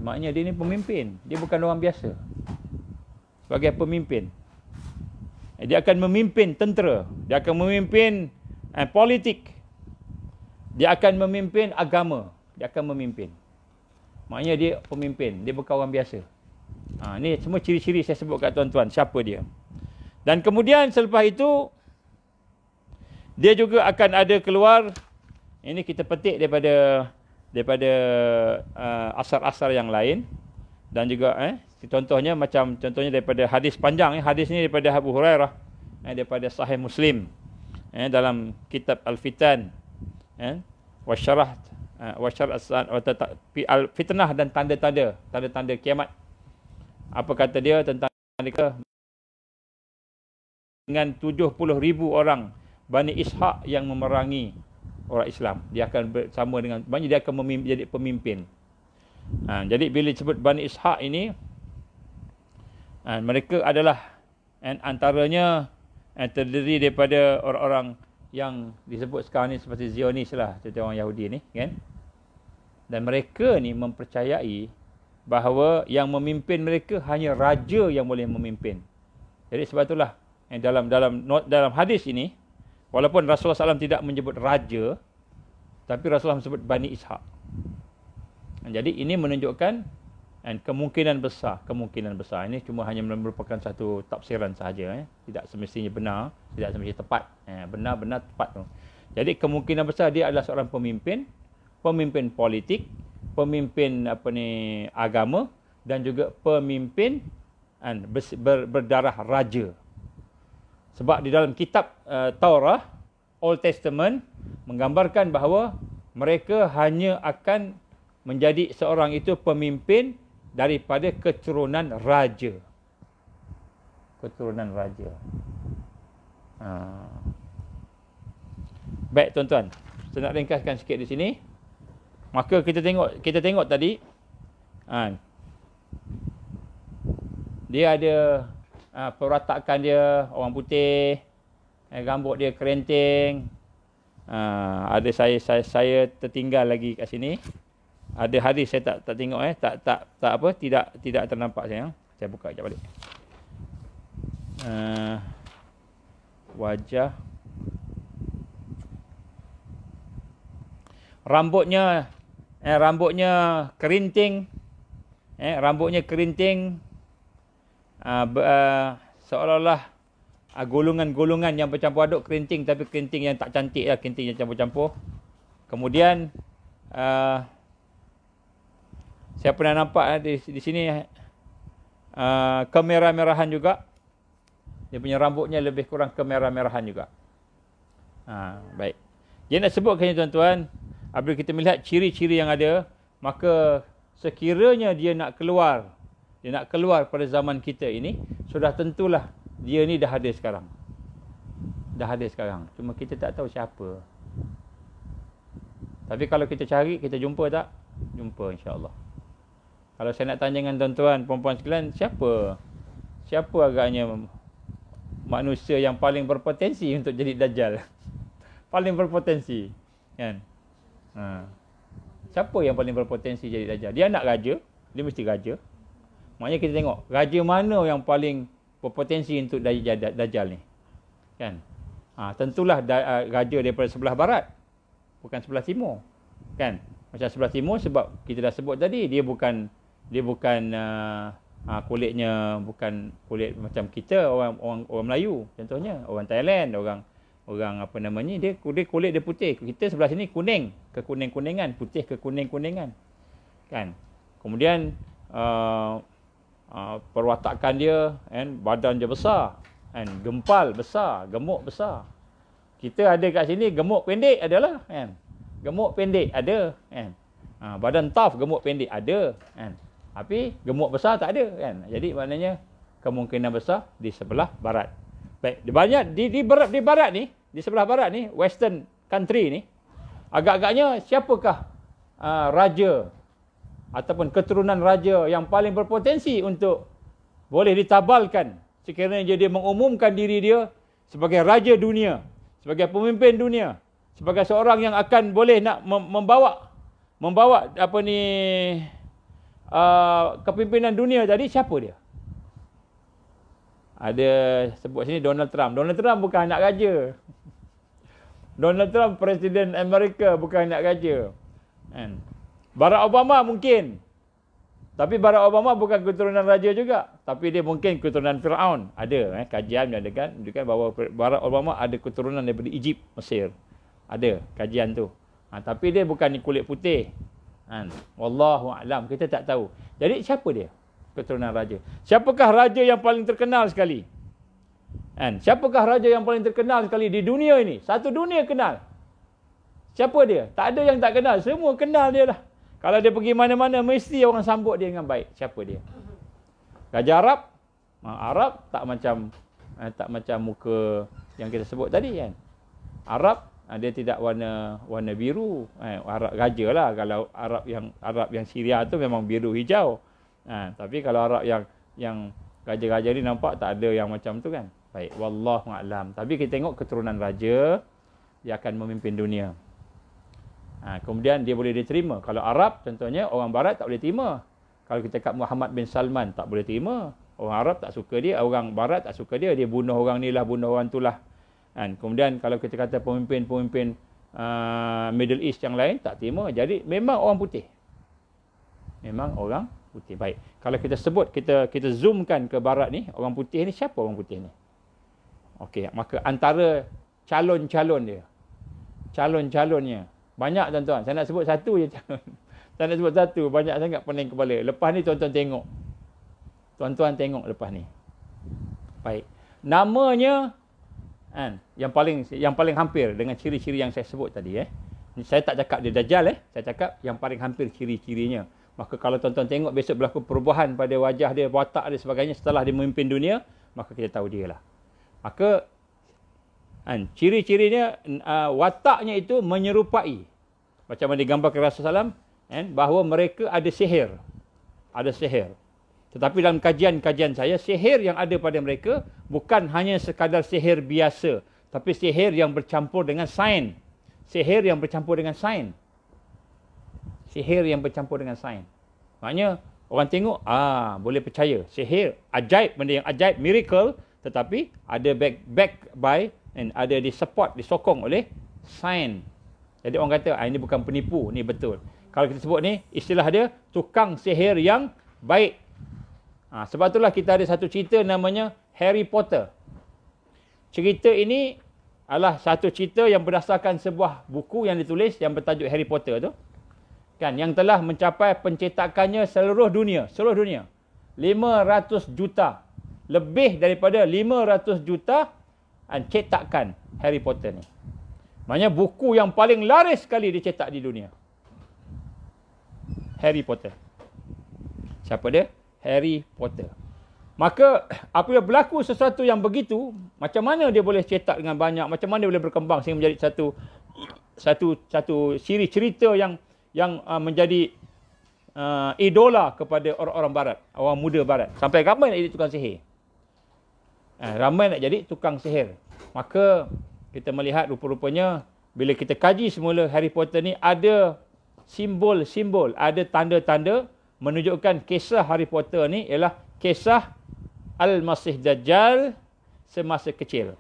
Maknanya dia ni pemimpin. Dia bukan orang biasa. Sebagai pemimpin. Dia akan memimpin tentera. Dia akan memimpin politik. Dia akan memimpin agama. Maknanya dia pemimpin. Dia bukan orang biasa. Ni semua ciri-ciri saya sebut kat tuan-tuan. Siapa dia. Dan kemudian selepas itu, dia juga akan ada keluar. Ini kita petik daripada asar-asar yang lain. Dan juga contohnya daripada hadis panjang. Hadis ni daripada Abu Hurairah, daripada Sahih Muslim, dalam kitab Al-Fitan, wasyarah al-fitnah dan tanda-tanda kiamat. Apa kata dia tentang mereka? Dengan 70,000 orang Bani Ishaq yang memerangi orang Islam. Dia akan bersama dengan, maknanya dia akan jadi pemimpin. Jadi bila disebut Bani Ishaq ini, mereka adalah antaranya terdiri daripada orang-orang yang disebut sekarang ni seperti Zionis lah, seperti orang Yahudi ni kan. Dan mereka ni mempercayai bahawa yang memimpin mereka hanya raja yang boleh memimpin. Jadi sebab itulah dalam hadis ini, walaupun Rasulullah SAW tidak menyebut raja, tapi Rasulullah sebut Bani Ishaq. Jadi ini menunjukkan kemungkinan besar. Ini cuma hanya merupakan satu tafsiran sahaja. Tidak semestinya benar, tidak semestinya tepat. Benar-benar tepat. Jadi kemungkinan besar dia adalah seorang pemimpin politik, pemimpin agama dan juga pemimpin berdarah raja. Sebab di dalam kitab Taurah, Old Testament menggambarkan bahawa mereka hanya akan menjadi seorang itu pemimpin daripada keturunan raja. Keturunan raja. Baik tuan-tuan, saya nak ringkaskan sikit di sini. Maka kita tengok tadi, dia ada perwatakan dia orang putih, rambut dia kerinting. Ada saya tertinggal lagi kat sini. Ada hadis saya tak tengok tidak ternampak saya. Saya buka kejap balik. Wajah rambutnya kerinting, seolah-olah golongan-golongan yang bercampur aduk kerinting, tapi kerinting yang tak cantik lah, kerinting yang campur-campur. Kemudian saya pernah nampak di sini kemerah-merahan juga. Dia punya rambutnya lebih kurang kemerah-merahan juga. Baik. Dia nak sebutkan ini tuan-tuan, apabila kita melihat ciri-ciri yang ada, maka sekiranya dia nak keluar pada zaman kita ini, sudah tentulah dia ni dah ada sekarang. Cuma kita tak tahu siapa. Tapi kalau kita cari, kita jumpa tak? Jumpa insya-Allah. Kalau saya nak tanya dengan tuan-tuan, puan-puan sekalian, siapa agaknya manusia yang paling berpotensi untuk jadi Dajjal? Paling berpotensi, kan? Siapa yang paling berpotensi jadi Dajjal? Dia anak raja, dia mesti raja. Maknanya kita tengok, raja mana yang paling berpotensi untuk Dajjal ni, kan? Tentulah raja daripada sebelah barat, bukan sebelah timur, kan? Macam sebelah timur, sebab kita dah sebut tadi, dia bukan kulitnya bukan kulit macam kita, orang Melayu contohnya, orang Thailand, orang apa namanya, dia kulit dia putih. Kita sebelah sini kuning, kekuning-kuningan, putih kekuning-kuningan, kan? Kemudian perwatakan dia, kan, badan dia besar, kan, gempal besar, gemuk besar. Kita ada kat sini gemuk pendek adalah, kan? Gemuk pendek ada, kan? Badan tough, gemuk pendek ada, kan? Tapi gemuk besar tak ada, kan? Jadi maknanya kemungkinan besar di sebelah barat. Baik, banyak di barat ni, di sebelah barat ni, western country ni, agak-agaknya siapakah raja ataupun keturunan raja yang paling berpotensi untuk boleh ditabalkan sekiranya dia mengumumkan diri dia sebagai raja dunia, sebagai pemimpin dunia, sebagai seorang yang akan boleh nak membawa apa ni, kepimpinan dunia tadi. Siapa dia? Ada sebut sini Donald Trump. Donald Trump bukan anak raja. Donald Trump Presiden Amerika, bukan anak raja, kan? Barack Obama mungkin, tapi Barack Obama bukan keturunan raja juga, tapi dia mungkin keturunan Firaun. Ada kajian menunjukkan bahawa Barack Obama ada keturunan daripada Egypt, Mesir. Ada kajian tu. Tapi dia bukan kulit putih, kan? Wallahu a'lam, kita tak tahu. Jadi siapa dia keturunan raja? Siapakah raja yang paling terkenal sekali, kan? Siapakah raja yang paling terkenal sekali di dunia ini? Satu dunia kenal. Siapa dia? Tak ada yang tak kenal, semua kenal dia lah. Kalau dia pergi mana-mana, mesti orang sambut dia dengan baik. Siapa dia? Raja Arab. Arab tak macam muka yang kita sebut tadi, kan? Yang dia tidak warna biru. Arab raja lah. Kalau Arab yang Syria tu memang biru hijau. Tapi kalau Arab yang raja-raja ni nampak tak ada yang macam tu, kan? Baik, wallahu a'lam. Tapi kita tengok keturunan raja, dia akan memimpin dunia. Kemudian dia boleh diterima. Kalau Arab contohnya, orang barat tak boleh terima. Kalau kita kat Muhammad bin Salman, tak boleh terima. Orang Arab tak suka dia, orang barat tak suka dia. Dia bunuh orang ni lah, bunuh orang tu lah. Kemudian kalau kita kata pemimpin Middle East yang lain, tak terima. Jadi memang orang putih. Memang orang putih. Baik. Kalau kita sebut, kita zoomkan ke barat ni, orang putih ni, siapa orang putih ni? Okey, maka antara calon-calonnya, banyak tuan-tuan. Saya nak sebut satu je calon. Saya nak sebut satu, banyak sangat pening kepala. Lepas ni tuan-tuan tengok. Tuan-tuan tengok lepas ni. Baik. Namanya, yang paling hampir dengan ciri-ciri yang saya sebut tadi. Saya tak cakap dia Dajjal, saya cakap yang paling hampir ciri-cirinya. Maka kalau tuan-tuan tengok besok berlaku perubahan pada wajah dia, watak dia sebagainya setelah dia memimpin dunia, maka kita tahu dia lah. Maka ciri-cirinya, wataknya itu menyerupai. Macam mana digambarkan Rasulullah SAW, bahawa mereka ada sihir. Ada sihir. Tetapi dalam kajian-kajian saya, sihir yang ada pada mereka bukan hanya sekadar sihir biasa, tapi sihir yang bercampur dengan sains. Sihir yang bercampur dengan sains. Sihir yang bercampur dengan sains. Maknanya orang tengok, boleh percaya. Sihir, ajaib, benda yang ajaib, miracle, tetapi ada back by, and ada support, disokong oleh sains. Jadi orang kata, ini bukan penipu, ni betul. Kalau kita sebut ni, istilah dia, tukang sihir yang baik. Sebab itulah kita ada satu cerita namanya Harry Potter. Cerita ini adalah satu cerita yang berdasarkan sebuah buku yang ditulis yang bertajuk Harry Potter tu. Kan, yang telah mencapai pencetakannya seluruh dunia. 500 juta. Lebih daripada 500 juta cetakan Harry Potter ni. Maknanya buku yang paling laris sekali dicetak di dunia. Harry Potter. Siapa dia? Harry Potter. Maka apabila berlaku sesuatu yang begitu, macam mana dia boleh cetak dengan banyak, macam mana dia boleh berkembang sehingga menjadi satu siri cerita yang menjadi idola kepada orang-orang barat, orang muda barat. Sampai ramai nak jadi tukang sihir. Ramai nak jadi tukang sihir. Maka kita melihat rupa-rupanya bila kita kaji semula Harry Potter ni, ada simbol-simbol, ada tanda-tanda menunjukkan kisah Harry Potter ni ialah kisah Al-Masih Dajjal semasa kecil.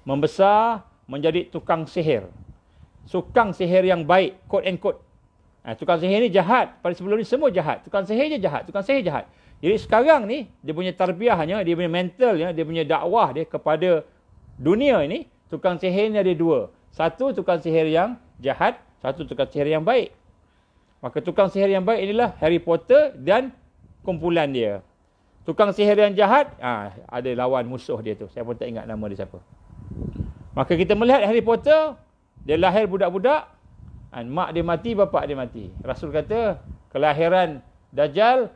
Membesar menjadi tukang sihir. Tukang sihir yang baik, quote and quote. Tukang sihir ni jahat. Pada sebelum ni semua jahat. Tukang sihir je jahat. Tukang sihir jahat. Jadi sekarang ni, dia punya tarbiyahnya, dia punya mentalnya, dia punya dakwah dia kepada dunia ini, tukang sihir ni ada dua. Satu tukang sihir yang jahat, satu tukang sihir yang baik. Maka tukang sihir yang baik inilah Harry Potter dan kumpulan dia. Tukang sihir yang jahat, ada lawan musuh dia tu. Saya pun tak ingat nama dia siapa. Maka kita melihat Harry Potter, dia lahir budak-budak, mak dia mati, bapak dia mati. Rasul kata, kelahiran Dajjal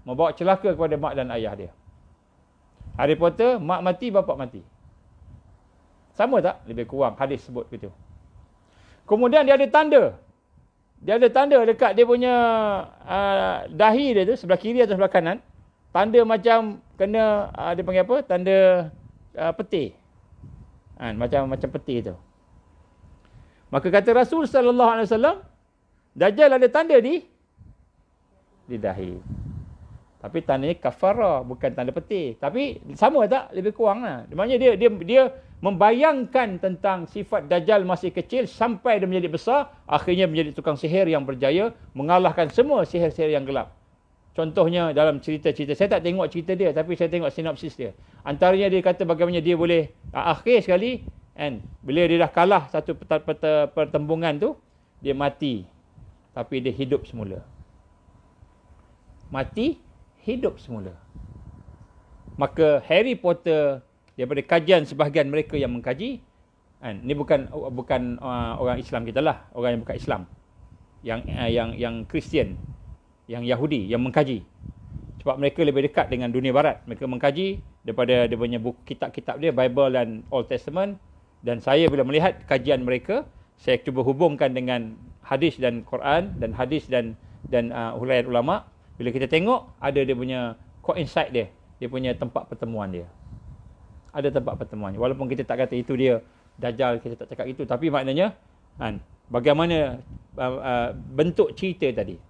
membawa celaka kepada mak dan ayah dia. Harry Potter, mak mati, bapak mati. Sama tak? Lebih kurang hadis sebut begitu. Kemudian dia ada tanda. Dia ada tanda dekat dia punya dahi dia tu, sebelah kiri atau sebelah kanan. Tanda macam kena, dia panggil apa? Tanda peti. Macam peti tu. Maka kata Rasul sallallahu alaihi wasallam, Dajjal ada tanda di dahi. Tapi tandanya kafarah, bukan tanda peti. Tapi sama tak? Lebih kurang lah. Maknanya dia membayangkan tentang sifat Dajjal masih kecil sampai dia menjadi besar, akhirnya menjadi tukang sihir yang berjaya, mengalahkan semua sihir-sihir yang gelap. Contohnya dalam cerita-cerita, saya tak tengok cerita dia, tapi saya tengok sinopsis dia. Antaranya dia kata bagaimana dia boleh, akhir sekali, bila dia dah kalah satu pertembungan tu, dia mati. Tapi dia hidup semula. Mati, hidup semula. Maka Harry Potter, daripada kajian sebahagian mereka yang mengkaji, ini bukan orang Islam kita lah, orang yang bukan Islam, yang Kristian, yang Yahudi yang mengkaji. Sebab mereka lebih dekat dengan dunia barat. Mereka mengkaji daripada dia punya buku, kitab-kitab dia, Bible dan Old Testament. Dan saya bila melihat kajian mereka, saya cuba hubungkan dengan hadis dan Quran, dan hadis dan huraian ulama. Bila kita tengok, ada dia punya coincide dia, dia punya tempat pertemuan dia. Ada tempat pertemuannya. Walaupun kita tak kata itu dia Dajjal, kita tak cakap itu, tapi maknanya bagaimana bentuk cerita tadi.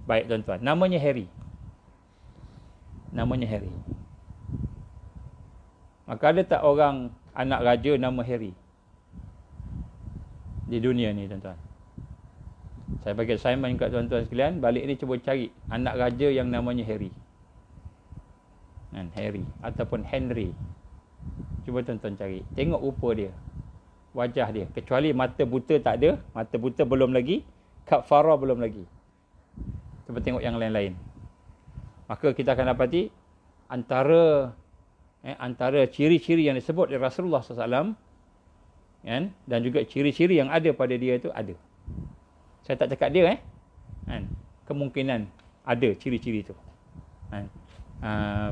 Baik tuan-tuan, namanya Harry. Namanya Harry. Maka ada tak orang anak raja nama Harry di dunia ni tuan-tuan? Saya bagi assignment kat tuan-tuan sekalian, balik ni cuba cari anak raja yang namanya Harry. Harry ataupun Henry. Cuba tuan-tuan cari. Tengok rupa dia, wajah dia. Kecuali mata buta tak ada, mata buta belum lagi, kafara belum lagi. Cuba tengok yang lain-lain. Maka kita akan dapati antara ciri-ciri yang disebut oleh Rasulullah SAW, dan juga ciri-ciri yang ada pada dia itu ada. Saya tak cakap dia, kemungkinan ada ciri-ciri tu.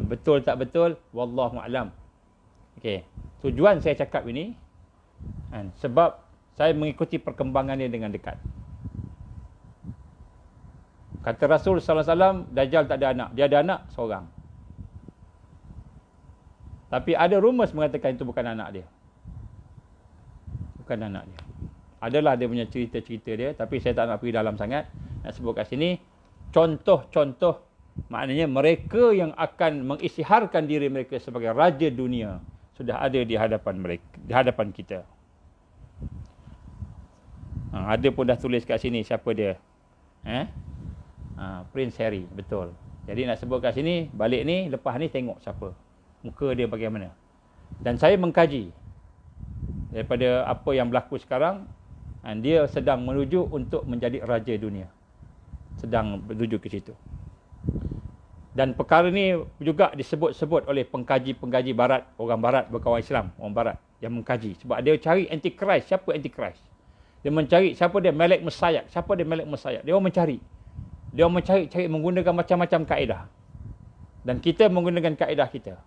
Betul tak betul? Wallahu a'lam. Okey. Tujuan saya cakap ini sebab saya mengikuti perkembangan dia dengan dekat. Kata Rasul sallallahu alaihi wasallam, Dajjal tak ada anak. Dia ada anak seorang. Tapi ada rumus mengatakan itu bukan anak dia. Bukan anak dia. Adalah dia punya cerita-cerita dia, tapi saya tak nak pergi dalam sangat. Nak sebut kat sini contoh-contoh, maknanya mereka yang akan mengisytiharkan diri mereka sebagai raja dunia sudah ada di hadapan mereka, di hadapan kita. Ada pun dah tulis kat sini siapa dia. Prince Harry, betul. Jadi nak sebut kat sini, balik ni, lepas ni tengok siapa. Muka dia bagaimana. Dan saya mengkaji daripada apa yang berlaku sekarang, dia sedang menuju untuk menjadi raja dunia. Sedang menuju ke situ. Dan perkara ni juga disebut-sebut oleh pengkaji-pengkaji barat, orang barat berkawan Islam, orang barat yang mengkaji. Sebab dia cari Antichrist, siapa Antichrist. Dia mencari siapa dia Melek Messiah, siapa dia Melek Messiah. Dia orang mencari. Dia orang mencari menggunakan macam-macam kaedah. Dan kita menggunakan kaedah kita.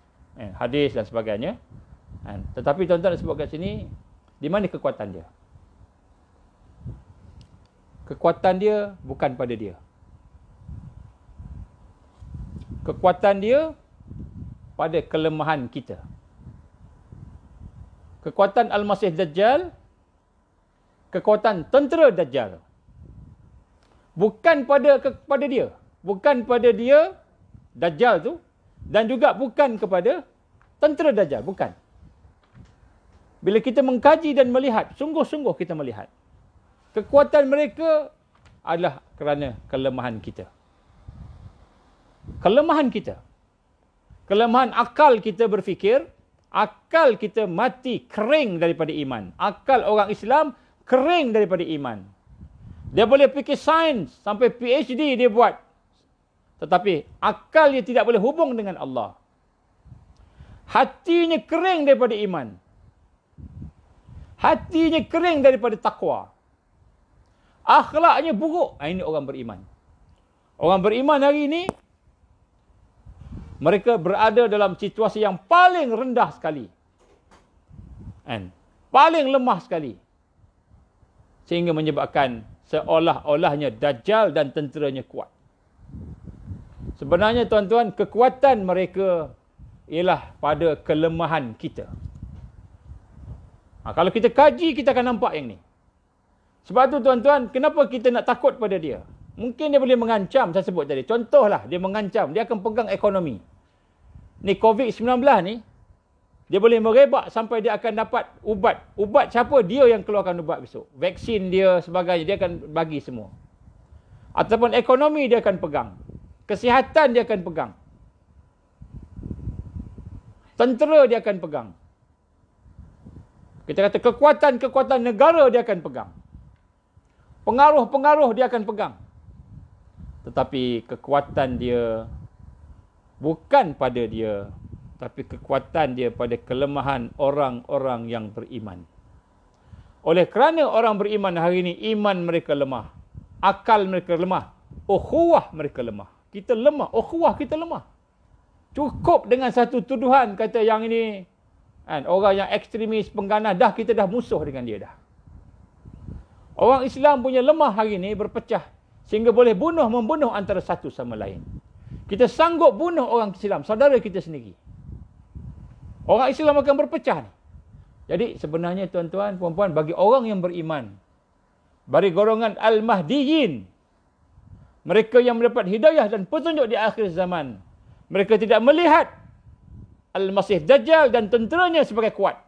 Hadis dan sebagainya. Tetapi tuan-tuan nak sebut kat sini, di mana kekuatan dia? Kekuatan dia bukan pada dia. Kekuatan dia pada kelemahan kita. Kekuatan Al-Masih Dajjal, kekuatan tentera Dajjal. Bukan kepada dia. Bukan pada dia, Dajjal tu. Dan juga bukan kepada tentera Dajjal. Bukan. Bila kita mengkaji dan melihat, sungguh-sungguh kita melihat, kekuatan mereka adalah kerana kelemahan kita. Kelemahan kita. Kelemahan akal kita berfikir, akal kita mati kering daripada iman. Akal orang Islam kering daripada iman. Dia boleh fikir sains, sampai PhD dia buat. Tetapi akal dia tidak boleh hubung dengan Allah. Hatinya kering daripada iman. Hatinya kering daripada takwa. Akhlaknya buruk. Ini orang beriman. Orang beriman hari ini, mereka berada dalam situasi yang paling rendah sekali. Paling lemah sekali. Sehingga menyebabkan seolah-olahnya Dajjal dan tenteranya kuat. Sebenarnya tuan-tuan, kekuatan mereka ialah pada kelemahan kita. Kalau kita kaji, kita akan nampak yang ni. Sebab tu tuan-tuan, kenapa kita nak takut pada dia? Mungkin dia boleh mengancam, saya sebut tadi. Contohlah, dia mengancam, dia akan pegang ekonomi. Ni COVID-19 ni, dia boleh merebak sampai dia akan dapat ubat. Ubat siapa? Dia yang keluarkan ubat besok. Vaksin dia, sebagainya, dia akan bagi semua. Ataupun ekonomi dia akan pegang. Kesihatan dia akan pegang. Tentera dia akan pegang. Kita kata kekuatan-kekuatan negara dia akan pegang. Pengaruh-pengaruh dia akan pegang. Tetapi kekuatan dia bukan pada dia, tapi kekuatan dia pada kelemahan orang-orang yang beriman. Oleh kerana orang beriman hari ini, iman mereka lemah. Akal mereka lemah. Ukhuwah mereka lemah. Kita lemah. Ukhuwah kita lemah. Cukup dengan satu tuduhan kata yang ini, orang yang ekstremis, pengganas, kita dah musuh dengan dia dah. Orang Islam punya lemah hari ini berpecah. Sehingga boleh membunuh antara satu sama lain. Kita sanggup bunuh orang Islam, saudara kita sendiri. Orang Islam akan berpecah ni. Jadi sebenarnya tuan-tuan, puan-puan, bagi orang yang beriman, bagi golongan Al-Mahdiyin, mereka yang mendapat hidayah dan petunjuk di akhir zaman, mereka tidak melihat Al-Masih Dajjal dan tenteranya sebagai kuat.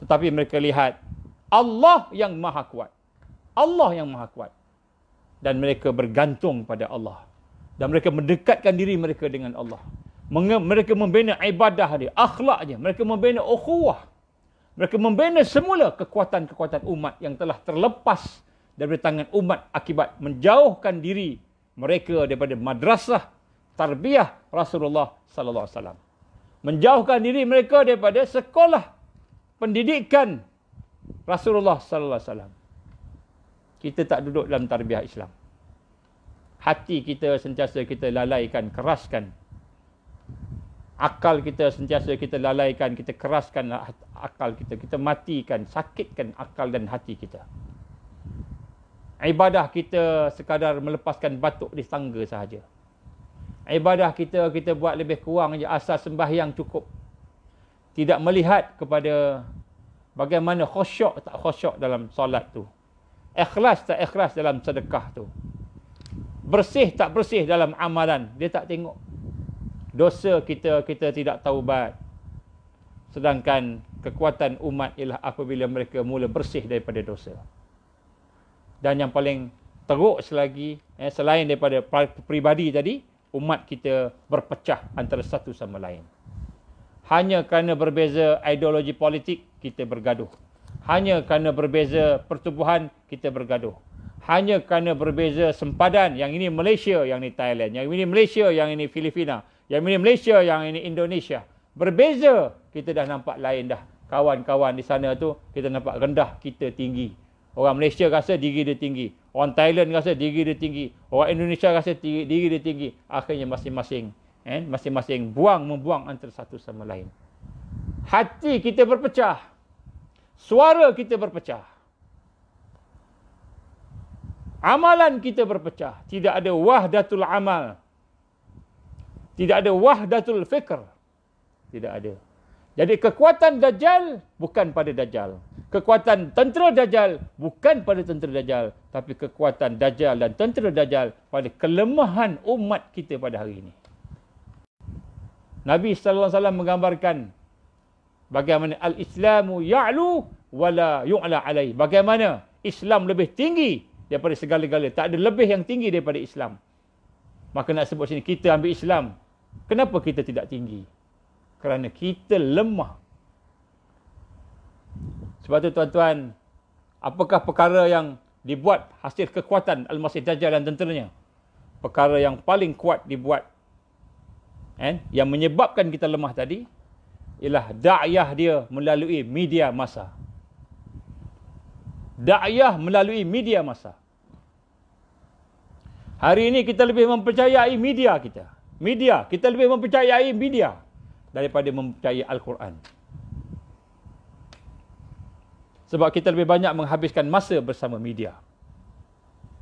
Tetapi mereka lihat Allah yang maha kuat. Allah yang maha kuat. Dan mereka bergantung pada Allah. Dan mereka mendekatkan diri mereka dengan Allah. Mereka membina ibadah dia, akhlaknya. Mereka membina ukhuwah. Mereka membina semula kekuatan-kekuatan umat yang telah terlepas dari tangan umat akibat menjauhkan diri mereka daripada madrasah tarbiyah Rasulullah sallallahu alaihi wasallam. Menjauhkan diri mereka daripada sekolah pendidikan Rasulullah sallallahu alaihi wasallam. Kita tak duduk dalam tarbiyah Islam. Hati kita sentiasa kita lalaikan, keraskan. Akal kita sentiasa kita lalaikan, kita keraskan akal kita. Kita matikan, sakitkan akal dan hati kita. Ibadah kita sekadar melepaskan batuk di tangga sahaja. Ibadah kita buat lebih kurang je, asal sembahyang cukup. Tidak melihat kepada bagaimana khusyuk tak khusyuk dalam solat tu. Ikhlas tak ikhlas dalam sedekah tu. Bersih tak bersih dalam amalan. Dia tak tengok. Dosa kita tidak taubat. Sedangkan kekuatan umat ialah apabila mereka mula bersih daripada dosa. Dan yang paling teruk selagi, selain daripada peribadi tadi, umat kita berpecah antara satu sama lain. Hanya kerana berbeza ideologi politik, kita bergaduh. Hanya kerana berbeza pertubuhan, kita bergaduh. Hanya kerana berbeza sempadan, yang ini Malaysia, yang ini Thailand, yang ini Malaysia, yang ini Filipina, yang ini Malaysia, yang ini Indonesia. Berbeza, kita dah nampak lain dah. Kawan-kawan di sana tu, kita nampak rendah, kita tinggi. Orang Malaysia rasa diri dia tinggi. Orang Thailand rasa diri dia tinggi. Orang Indonesia rasa diri dia tinggi. Akhirnya masing-masing membuang antara satu sama lain. Hati kita berpecah. Suara kita berpecah. Amalan kita berpecah. Tidak ada wahdatul amal. Tidak ada wahdatul fikr. Tidak ada. Jadi kekuatan Dajjal bukan pada Dajjal. Kekuatan tentera Dajjal bukan pada tentera Dajjal. Tapi kekuatan Dajjal dan tentera Dajjal pada kelemahan umat kita pada hari ini. Nabi SAW menggambarkan bagaimana al-Islamu ya'lu wala yu'la alaih. Bagaimana Islam lebih tinggi daripada segala-gala. Tak ada lebih yang tinggi daripada Islam. Maka nak sebut sini, kita ambil Islam. Kenapa kita tidak tinggi? Kerana kita lemah. Sebab tu tuan-tuan, apakah perkara yang dibuat hasil kekuatan Al-Masih Dajjal dan tenteranya? Perkara yang paling kuat dibuat, yang menyebabkan kita lemah tadi, ialah da'yah dia melalui media massa. Da'yah melalui media massa. Hari ini kita lebih mempercayai media kita. Kita lebih mempercayai media daripada mempercayai Al-Quran. Sebab kita lebih banyak menghabiskan masa bersama media.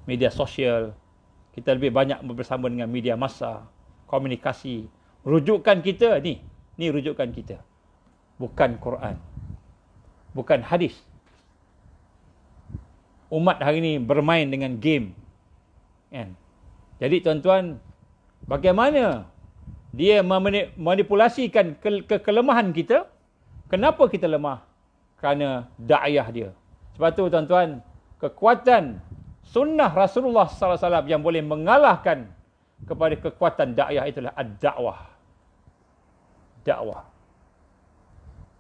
Media sosial. Kita lebih banyak bersama dengan media massa. Komunikasi. Rujukan kita ni. Ni rujukan kita. Bukan Quran. Bukan hadis. Umat hari ini bermain dengan game. Jadi tuan-tuan, bagaimana dia memanipulasikan kelemahan kita? Kenapa kita lemah? Kerana da'yah dia. Sebab tu tuan-tuan, kekuatan sunnah Rasulullah SAW yang boleh mengalahkan kepada kekuatan da'yah itulah ad-da'wah. Dakwah.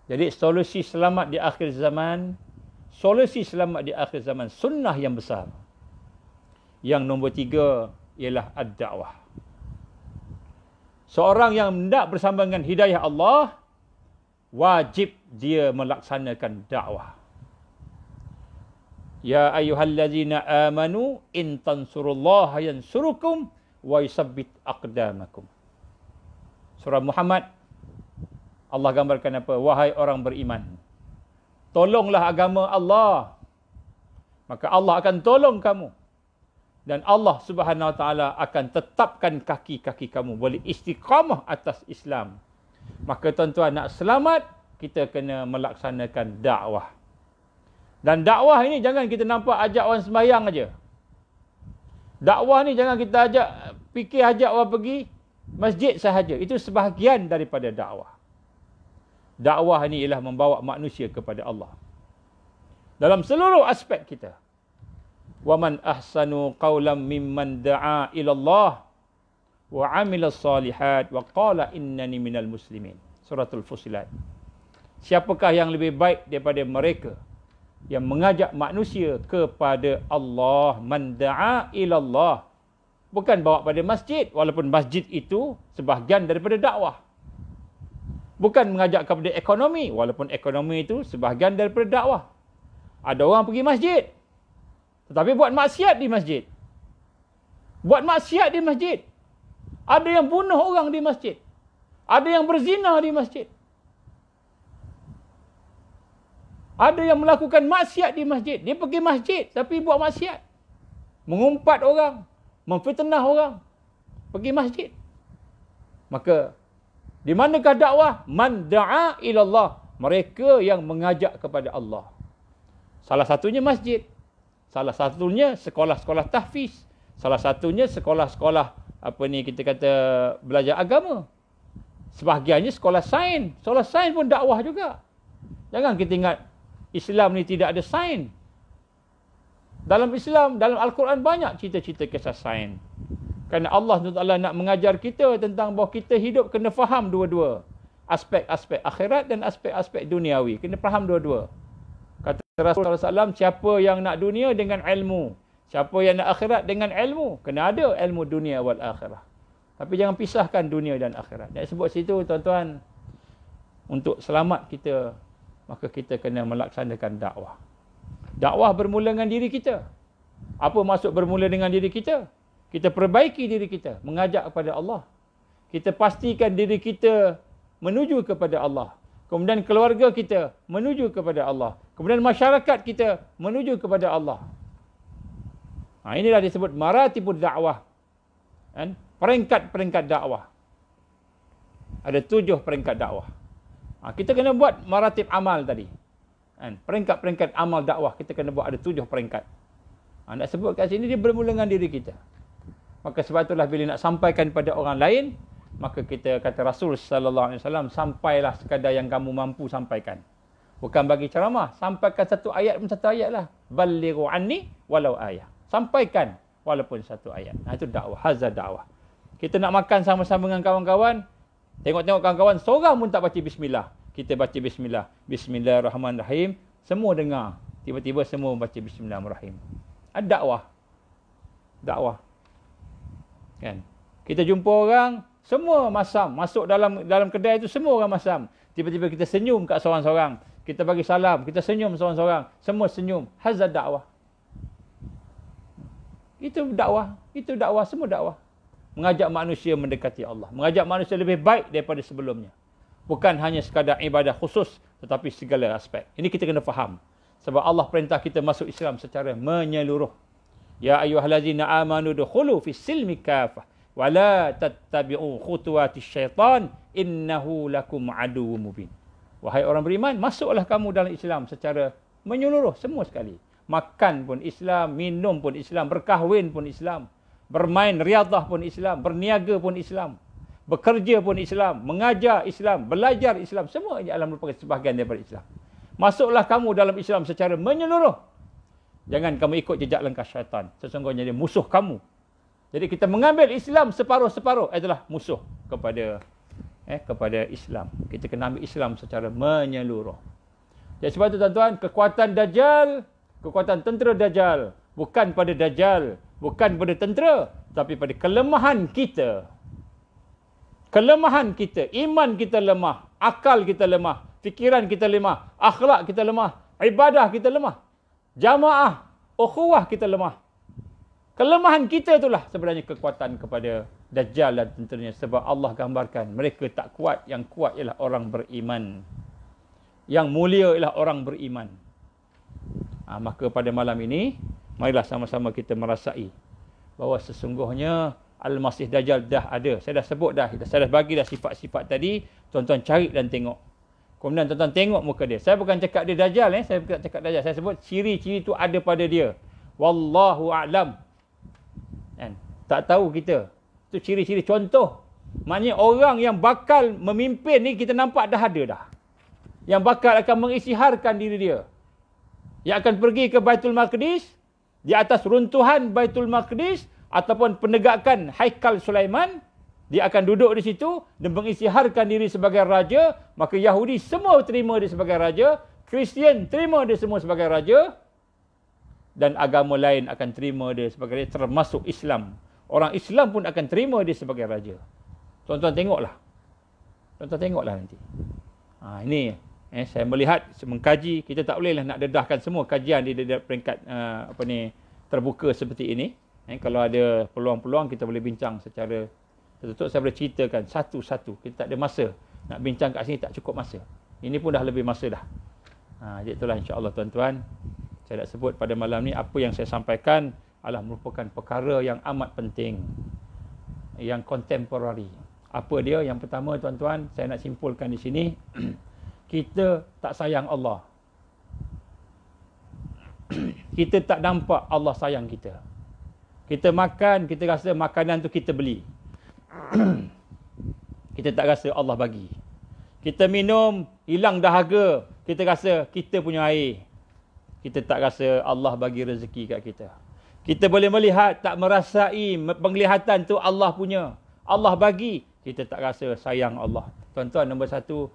Jadi solusi selamat di akhir zaman, sunnah yang besar. Yang nombor 3 ialah ad-da'wah. Seorang yang hendak bersama dengan hidayah Allah, wajib dia melaksanakan dakwah. Ya ayyuhallazina amanu in tansurullaha yansurukum wa yusabbit aqdamakum. Surah Muhammad, Allah gambarkan apa? Wahai orang beriman, tolonglah agama Allah, maka Allah akan tolong kamu. Dan Allah Subhanahu Wa Taala akan tetapkan kaki-kaki kamu boleh istiqamah atas Islam. Maka tuan-tuan, nak selamat, kita kena melaksanakan dakwah. Dan dakwah ini jangan kita nampak ajak orang sembahyang aja. Dakwah ni jangan kita ajak orang pergi masjid sahaja. Itu sebahagian daripada dakwah. Dakwah ini ialah membawa manusia kepada Allah. Dalam seluruh aspek kita. وَمَنْ أَحْسَنُ قَوْلًا مِمَّنْ دَعَا إِلَى اللَّهِ وَعَمِلَ الصَّالِحَاتِ وَقَالَ إِنَّنِي مِنَ الْمُسْلِمِينَ. Suratul Fussilat. Siapakah yang lebih baik daripada mereka yang mengajak manusia kepada Allah? Man da'a ila Allah. Bukan bawa pada masjid, walaupun masjid itu sebahagian daripada dakwah. Bukan mengajak kepada ekonomi, walaupun ekonomi itu sebahagian daripada dakwah. Ada orang pergi masjid, tetapi buat maksiat di masjid. Buat maksiat di masjid. Ada yang bunuh orang di masjid. Ada yang berzina di masjid. Ada yang melakukan maksiat di masjid. Dia pergi masjid tapi buat maksiat. Mengumpat orang. Memfitnah orang. Pergi masjid. Maka, di manakah dakwah? Man da'a ilallah. Mereka yang mengajak kepada Allah. Salah satunya masjid. Salah satunya sekolah-sekolah tahfiz. Salah satunya sekolah-sekolah kita kata belajar agama. Sebahagiannya sekolah sains. Sekolah sains pun dakwah juga. Jangan kita ingat Islam ni tidak ada sains. Dalam Islam, dalam Al-Quran banyak cerita-cerita kisah sains. Kerana Allah SWT nak mengajar kita tentang bahawa kita hidup kena faham dua-dua. Aspek-aspek akhirat dan aspek-aspek duniawi. Kena faham dua-dua. Kata Rasulullah SAW, siapa yang nak dunia dengan ilmu. Siapa yang nak akhirat dengan ilmu. Kena ada ilmu dunia wal akhirah. Tapi jangan pisahkan dunia dan akhirat. Dan sebut situ tuan-tuan, untuk selamat kita, maka kita kena melaksanakan dakwah. Dakwah bermula dengan diri kita. Apa maksud bermula dengan diri kita? Kita perbaiki diri kita, mengajak kepada Allah. Kita pastikan diri kita menuju kepada Allah. Kemudian keluarga kita menuju kepada Allah. Kemudian masyarakat kita menuju kepada Allah. Inilah disebut maratibud dakwah. Peringkat-peringkat dakwah. Ada 7 peringkat dakwah. Kita kena buat maratib amal tadi. Peringkat-peringkat amal dakwah kita kena buat ada 7 peringkat. Nak sebut kat sini dia bermula dengan diri kita. Maka sebab itulah bila nak sampaikan pada orang lain, maka kita kata Rasul sallallahu alaihi wasallam, sampailah sekadar yang kamu mampu sampaikan. Bukan bagi ceramah, sampaikan satu ayat pun satu ayat lah. Ballighu anni walau ayat. Sampaikan walaupun satu ayat. Itu dakwah, hazard dakwah. Kita nak makan sama-sama dengan kawan-kawan, tengok-tengok kawan-kawan seorang pun tak baca bismillah. Kita baca bismillah. Bismillahirrahmanirrahim. Semua dengar. Tiba-tiba semua baca bismillahirrahmanirrahim. Dakwah. Dakwah. Kan? Kita jumpa orang, semua masam. Masuk dalam kedai itu semua orang masam. Tiba-tiba kita senyum kat seorang-seorang. Kita bagi salam, kita senyum seorang-seorang. Semua senyum. Hazard dakwah. Itu dakwah. Itu dakwah. Semua dakwah. Mengajak manusia mendekati Allah. Mengajak manusia lebih baik daripada sebelumnya. Bukan hanya sekadar ibadah khusus, tetapi segala aspek. Ini kita kena faham. Sebab Allah perintah kita masuk Islam secara menyeluruh. Ya ayyuhallazina amanu dukhulu fis silmi kafah wa la tattabi'u khutuwatis syaitan innahu lakum aduwwum mubin. Wahai orang beriman, masuklah kamu dalam Islam secara menyeluruh semua sekali. Makan pun Islam, minum pun Islam, berkahwin pun Islam, bermain riadah pun Islam, berniaga pun Islam, bekerja pun Islam, mengajar Islam, belajar Islam, semua ini adalah merupakan sebahagian daripada Islam. Masuklah kamu dalam Islam secara menyeluruh. Jangan kamu ikut jejak langkah syaitan. Sesungguhnya dia musuh kamu. Jadi kita mengambil Islam separuh-separuh adalah musuh kepada Islam. Kita kena ambil Islam secara menyeluruh. Jadi sebab itu tuan-tuan, kekuatan Dajjal, kekuatan tentera Dajjal, bukan pada Dajjal, bukan pada tentera, tapi pada kelemahan kita. Kelemahan kita, iman kita lemah, akal kita lemah, fikiran kita lemah, akhlak kita lemah, ibadah kita lemah. Jamaah, ukhuwah kita lemah. Kelemahan kita itulah sebenarnya kekuatan kepada Dajjal dan tenteranya. Sebab Allah gambarkan mereka tak kuat. Yang kuat ialah orang beriman. Yang mulia ialah orang beriman. Maka pada malam ini, marilah sama-sama kita merasai bahawa sesungguhnya Al-Masih Dajjal dah ada. Saya dah sebut dah. Saya dah bagi dah sifat-sifat tadi. Tuan-tuan cari dan tengok. Kemudian tuan-tuan tengok muka dia. Saya bukan cakap dia Dajjal. Saya bukan cakap Dajjal. Saya sebut ciri-ciri itu ada pada dia. Wallahu a'lam. Tak tahu kita. Itu ciri-ciri contoh. Maknanya orang yang bakal memimpin ni kita nampak dah ada dah. Yang bakal akan mengisytiharkan diri dia. Yang akan pergi ke Baitul Maqdis. Di atas runtuhan Baitul Maqdis. Ataupun penegakan Haikal Sulaiman. Dia akan duduk di situ dan mengisytiharkan diri sebagai raja. Maka Yahudi semua terima dia sebagai raja. Kristian terima dia semua sebagai raja. Dan agama lain akan terima dia sebagai raja, termasuk Islam. Orang Islam pun akan terima dia sebagai raja. Tuan-tuan tengoklah. Tuan-tuan tengoklah nanti. Ini saya melihat, mengkaji. Kita tak bolehlah nak dedahkan semua kajian di peringkat terbuka seperti ini. Kalau ada peluang-peluang kita boleh bincang secara tertutup. Saya boleh ceritakan satu-satu. Kita tak ada masa. Nak bincang kat sini tak cukup masa. Ini pun dah lebih masa dah. Jadi itulah insya-Allah tuan-tuan. Saya nak sebut pada malam ni apa yang saya sampaikan adalah merupakan perkara yang amat penting. Yang kontemporari. Apa dia? Yang pertama tuan-tuan, saya nak simpulkan di sini. Kita tak sayang Allah. Kita tak nampak Allah sayang kita. Kita makan, kita rasa makanan tu kita beli. Kita tak rasa Allah bagi. Kita minum, hilang dahaga, kita rasa kita punya air. Kita tak rasa Allah bagi rezeki kat kita. Kita boleh melihat, tak merasai penglihatan tu Allah punya. Allah bagi, kita tak rasa sayang Allah. Tuan-tuan, nombor satu,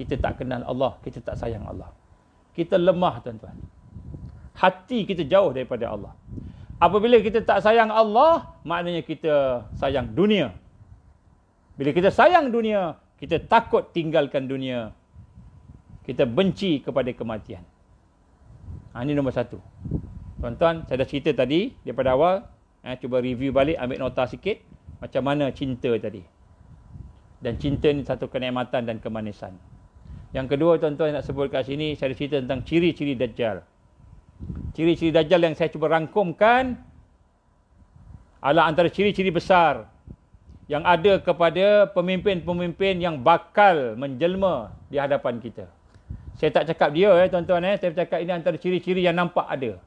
kita tak kenal Allah, kita tak sayang Allah. Kita lemah tuan-tuan. Hati kita jauh daripada Allah. Apabila kita tak sayang Allah, maknanya kita sayang dunia. Bila kita sayang dunia, kita takut tinggalkan dunia. Kita benci kepada kematian. Ini nombor satu. Tuan-tuan, saya dah cerita tadi daripada awal. Cuba review balik, ambil nota sikit. Macam mana cinta tadi. Dan cinta ni satu kenikmatan dan kemanisan. Yang kedua, tuan-tuan nak sebut kat sini, saya dah cerita tentang ciri-ciri Dajjal. Ciri-ciri Dajjal yang saya cuba rangkumkan adalah antara ciri-ciri besar yang ada kepada pemimpin-pemimpin yang bakal menjelma di hadapan kita. Saya tak cakap dia tuan-tuan. Saya cakap ini antara ciri-ciri yang nampak ada.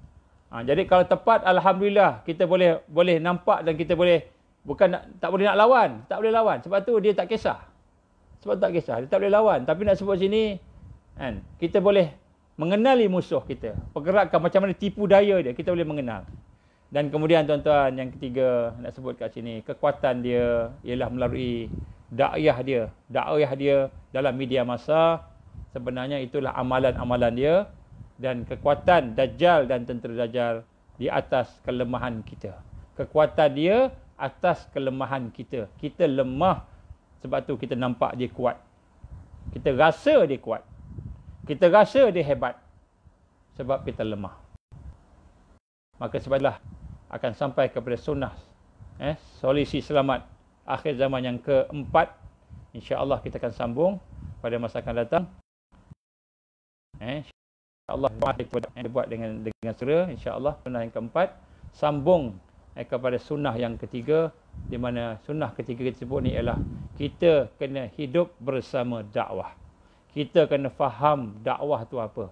Jadi kalau tepat, alhamdulillah kita boleh nampak dan kita boleh tak boleh nak lawan, tak boleh lawan. Sebab tu dia tak kisah. Dia tak boleh lawan. Tapi nak sebut sini kita boleh mengenali musuh kita. Pergerakan macam mana tipu daya dia, kita boleh mengenal. Dan kemudian tuan-tuan, yang ketiga nak sebut kat sini, kekuatan dia ialah melalui dakwah dia dalam media masa. Sebenarnya itulah amalan-amalan dia. Dan kekuatan Dajjal dan tentera Dajjal di atas kelemahan kita. Kekuatan dia atas kelemahan kita. Kita lemah, sebab tu kita nampak dia kuat. Kita rasa dia kuat. Kita rasa dia hebat. Sebab kita lemah. Maka sebablah akan sampai kepada sunnah. Solusi selamat akhir zaman yang keempat. InsyaAllah kita akan sambung pada masa akan datang. InsyaAllah kita buat dengan segera. InsyaAllah sunnah yang keempat. Sambung kepada sunnah yang ketiga. Di mana sunnah ketiga kita sebut ni ialah kita kena hidup bersama dakwah. Kita kena faham dakwah tu apa.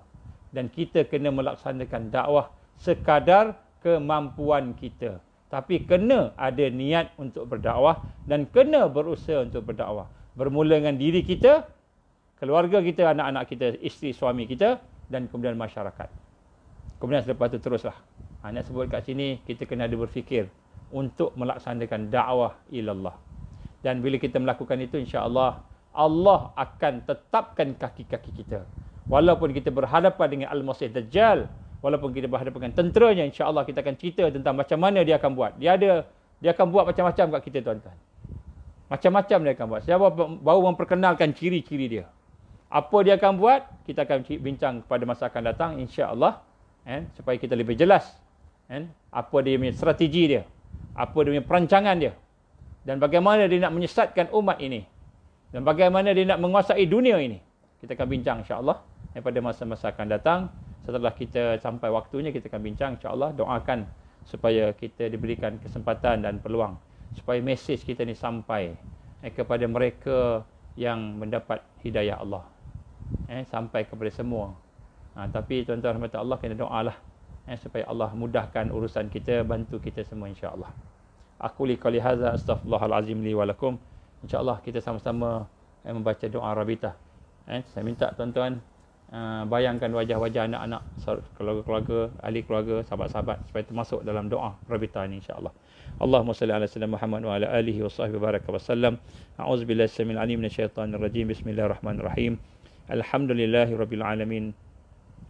Dan kita kena melaksanakan dakwah sekadar kemampuan kita. Tapi kena ada niat untuk berdakwah dan kena berusaha untuk berdakwah. Bermula dengan diri kita, keluarga kita, anak-anak kita, isteri, suami kita dan kemudian masyarakat. Kemudian selepas itu teruslah. Nak sebut kat sini, kita kena ada berfikir untuk melaksanakan dakwah ilallah. Dan bila kita melakukan itu, insya-Allah Allah akan tetapkan kaki-kaki kita. Walaupun kita berhadapan dengan Al-Masih Dajjal, walaupun kita berhadapan dengan tenteranya, insya-Allah kita akan cerita tentang macam mana dia akan buat. Dia akan buat macam-macam kat kita tuan-tuan. Macam-macam dia akan buat. Saya baru memperkenalkan ciri-ciri dia. Apa dia akan buat, kita akan bincang pada masa akan datang, insya-Allah, supaya kita lebih jelas apa dia punya strategi dia, apa dia punya perancangan dia, dan bagaimana dia nak menyesatkan umat ini, dan bagaimana dia nak menguasai dunia ini. Kita akan bincang insya-Allah pada masa-masa akan datang. Setelah kita sampai waktunya, kita akan bincang insya-Allah. Doakan supaya kita diberikan kesempatan dan peluang supaya mesej kita ni sampai kepada mereka yang mendapat hidayah Allah, sampai kepada semua. Tapi tuan-tuan rahmat Allah, kena doalah supaya Allah mudahkan urusan kita, bantu kita semua insya-Allah. Aku li qali hadza astaghfirullahalazim li wa lakum. Insya-Allah kita sama-sama membaca doa Rabitah. Saya minta tuan-tuan bayangkan wajah-wajah anak-anak, keluarga-keluarga, ahli keluarga, sahabat-sahabat supaya termasuk dalam doa Rabitah ini insya-Allah. Allahumma salli ala sayyidina Muhammad wa ala alihi wa sahbihi baraka wasallam. A'udzubillahi samil alim minasyaitonir rajim. Bismillahirrahmanirrahim. Alhamdulillahirabbil alamin.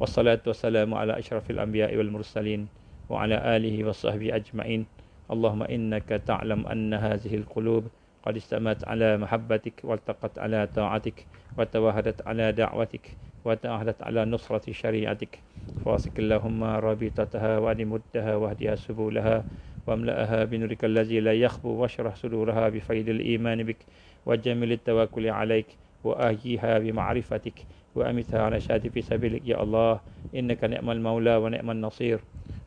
Wassalatu wassalamu ala asyrafil anbiya'i wal mursalin wa ala alihi wa sahbihi ajma'in. Allahumma innaka ta'lam anna hadhihi al-qulub qad istamat ala mahabbatik wa altaqat ala ta'atik wa tawahadat ala da'watik wa ta'ahadat ala nusrati syari'atik. Fasik Allahumma rabitataha wa nimuddaha wa hdiha subulaha واملأها بنورك الذي لا يخبو واشرح صدورها بفيض الإيمان بك وجميل التوكل عليك وآهيها بمعرفتك وأمتها على شهادة في سبيلك يا الله إنك نعم المولى ونعم النصير.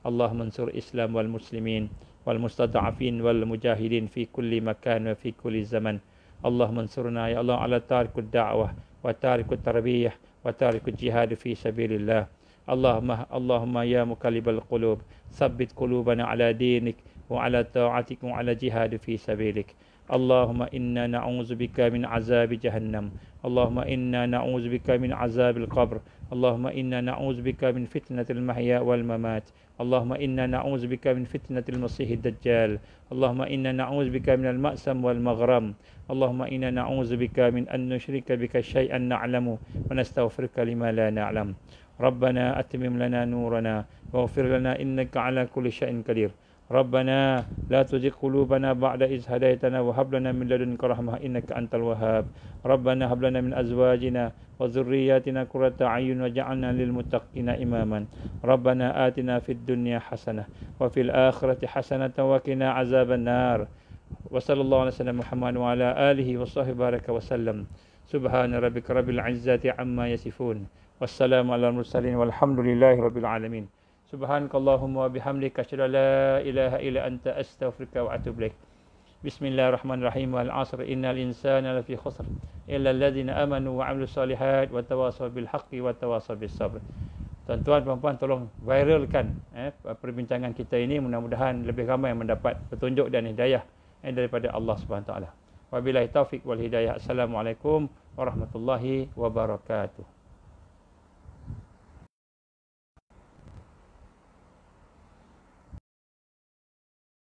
اللهم انصر الإسلام والمسلمين والمستضعفين والمجاهدين في كل مكان وفي كل زمن. اللهم انصرنا يا الله على تارك الدعوة وتارك التربية وتارك الجهاد في سبيل الله. اللهم يا مقلب القلوب ثبت قلوبنا على دينك وعلى طاعتك وعلى جهاد في سبيلك. اللهم إنا نعوذ بك من عذاب جهنم. اللهم إنا نعوذ بك من عذاب القبر. اللهم إنا نعوذ بك من فتنة المحيا والممات. اللهم إنا نعوذ بك من فتنة المسيح الدجال. اللهم إنا نعوذ بك من المأسم والمغرم. اللهم إنا نعوذ بك من أن نشرك بك شيئا نعلم ونستغفرك لما لا نعلم. ربنا أتمم لنا نورنا واغفر لنا إنك على كل شيء قدير. ربنا لا تزغ قلوبنا بعد إذ هديتنا وهب لنا من لدنك رحمة إنك أنت الوهاب. ربنا هب لنا من أزواجنا وذرياتنا قرة أعين واجعلنا للمتقين إماما. ربنا آتنا في الدنيا حسنة وفي الآخرة حسنة وقنا عذاب النار. وصلى الله على سيدنا محمد وعلى آله وصحبه بارك وسلم. سبحان ربك رب العزة عما يصفون والسلام على المرسلين والحمد لله رب العالمين. سبحانك اللهم وبحمدك أشهد أن لا إله إلا أنت أستغفرك وأتوب إليك. بسم الله الرحمن الرحيم والعصر إن الإنسان لفي خسر إلا الذين آمنوا وعملوا الصالحات وتواصوا بالحق وتواصوا بالصبر. Tuan-tuan, puan-puan, tolong viralkan perbincangan kita ini. Mudah-mudahan lebih ramai mendapat petunjuk dan hidayah daripada Allah Subhanahu Wa Taala. Wabillahi taufik wal hidayah. Assalamualaikum warahmatullahi wabarakatuh.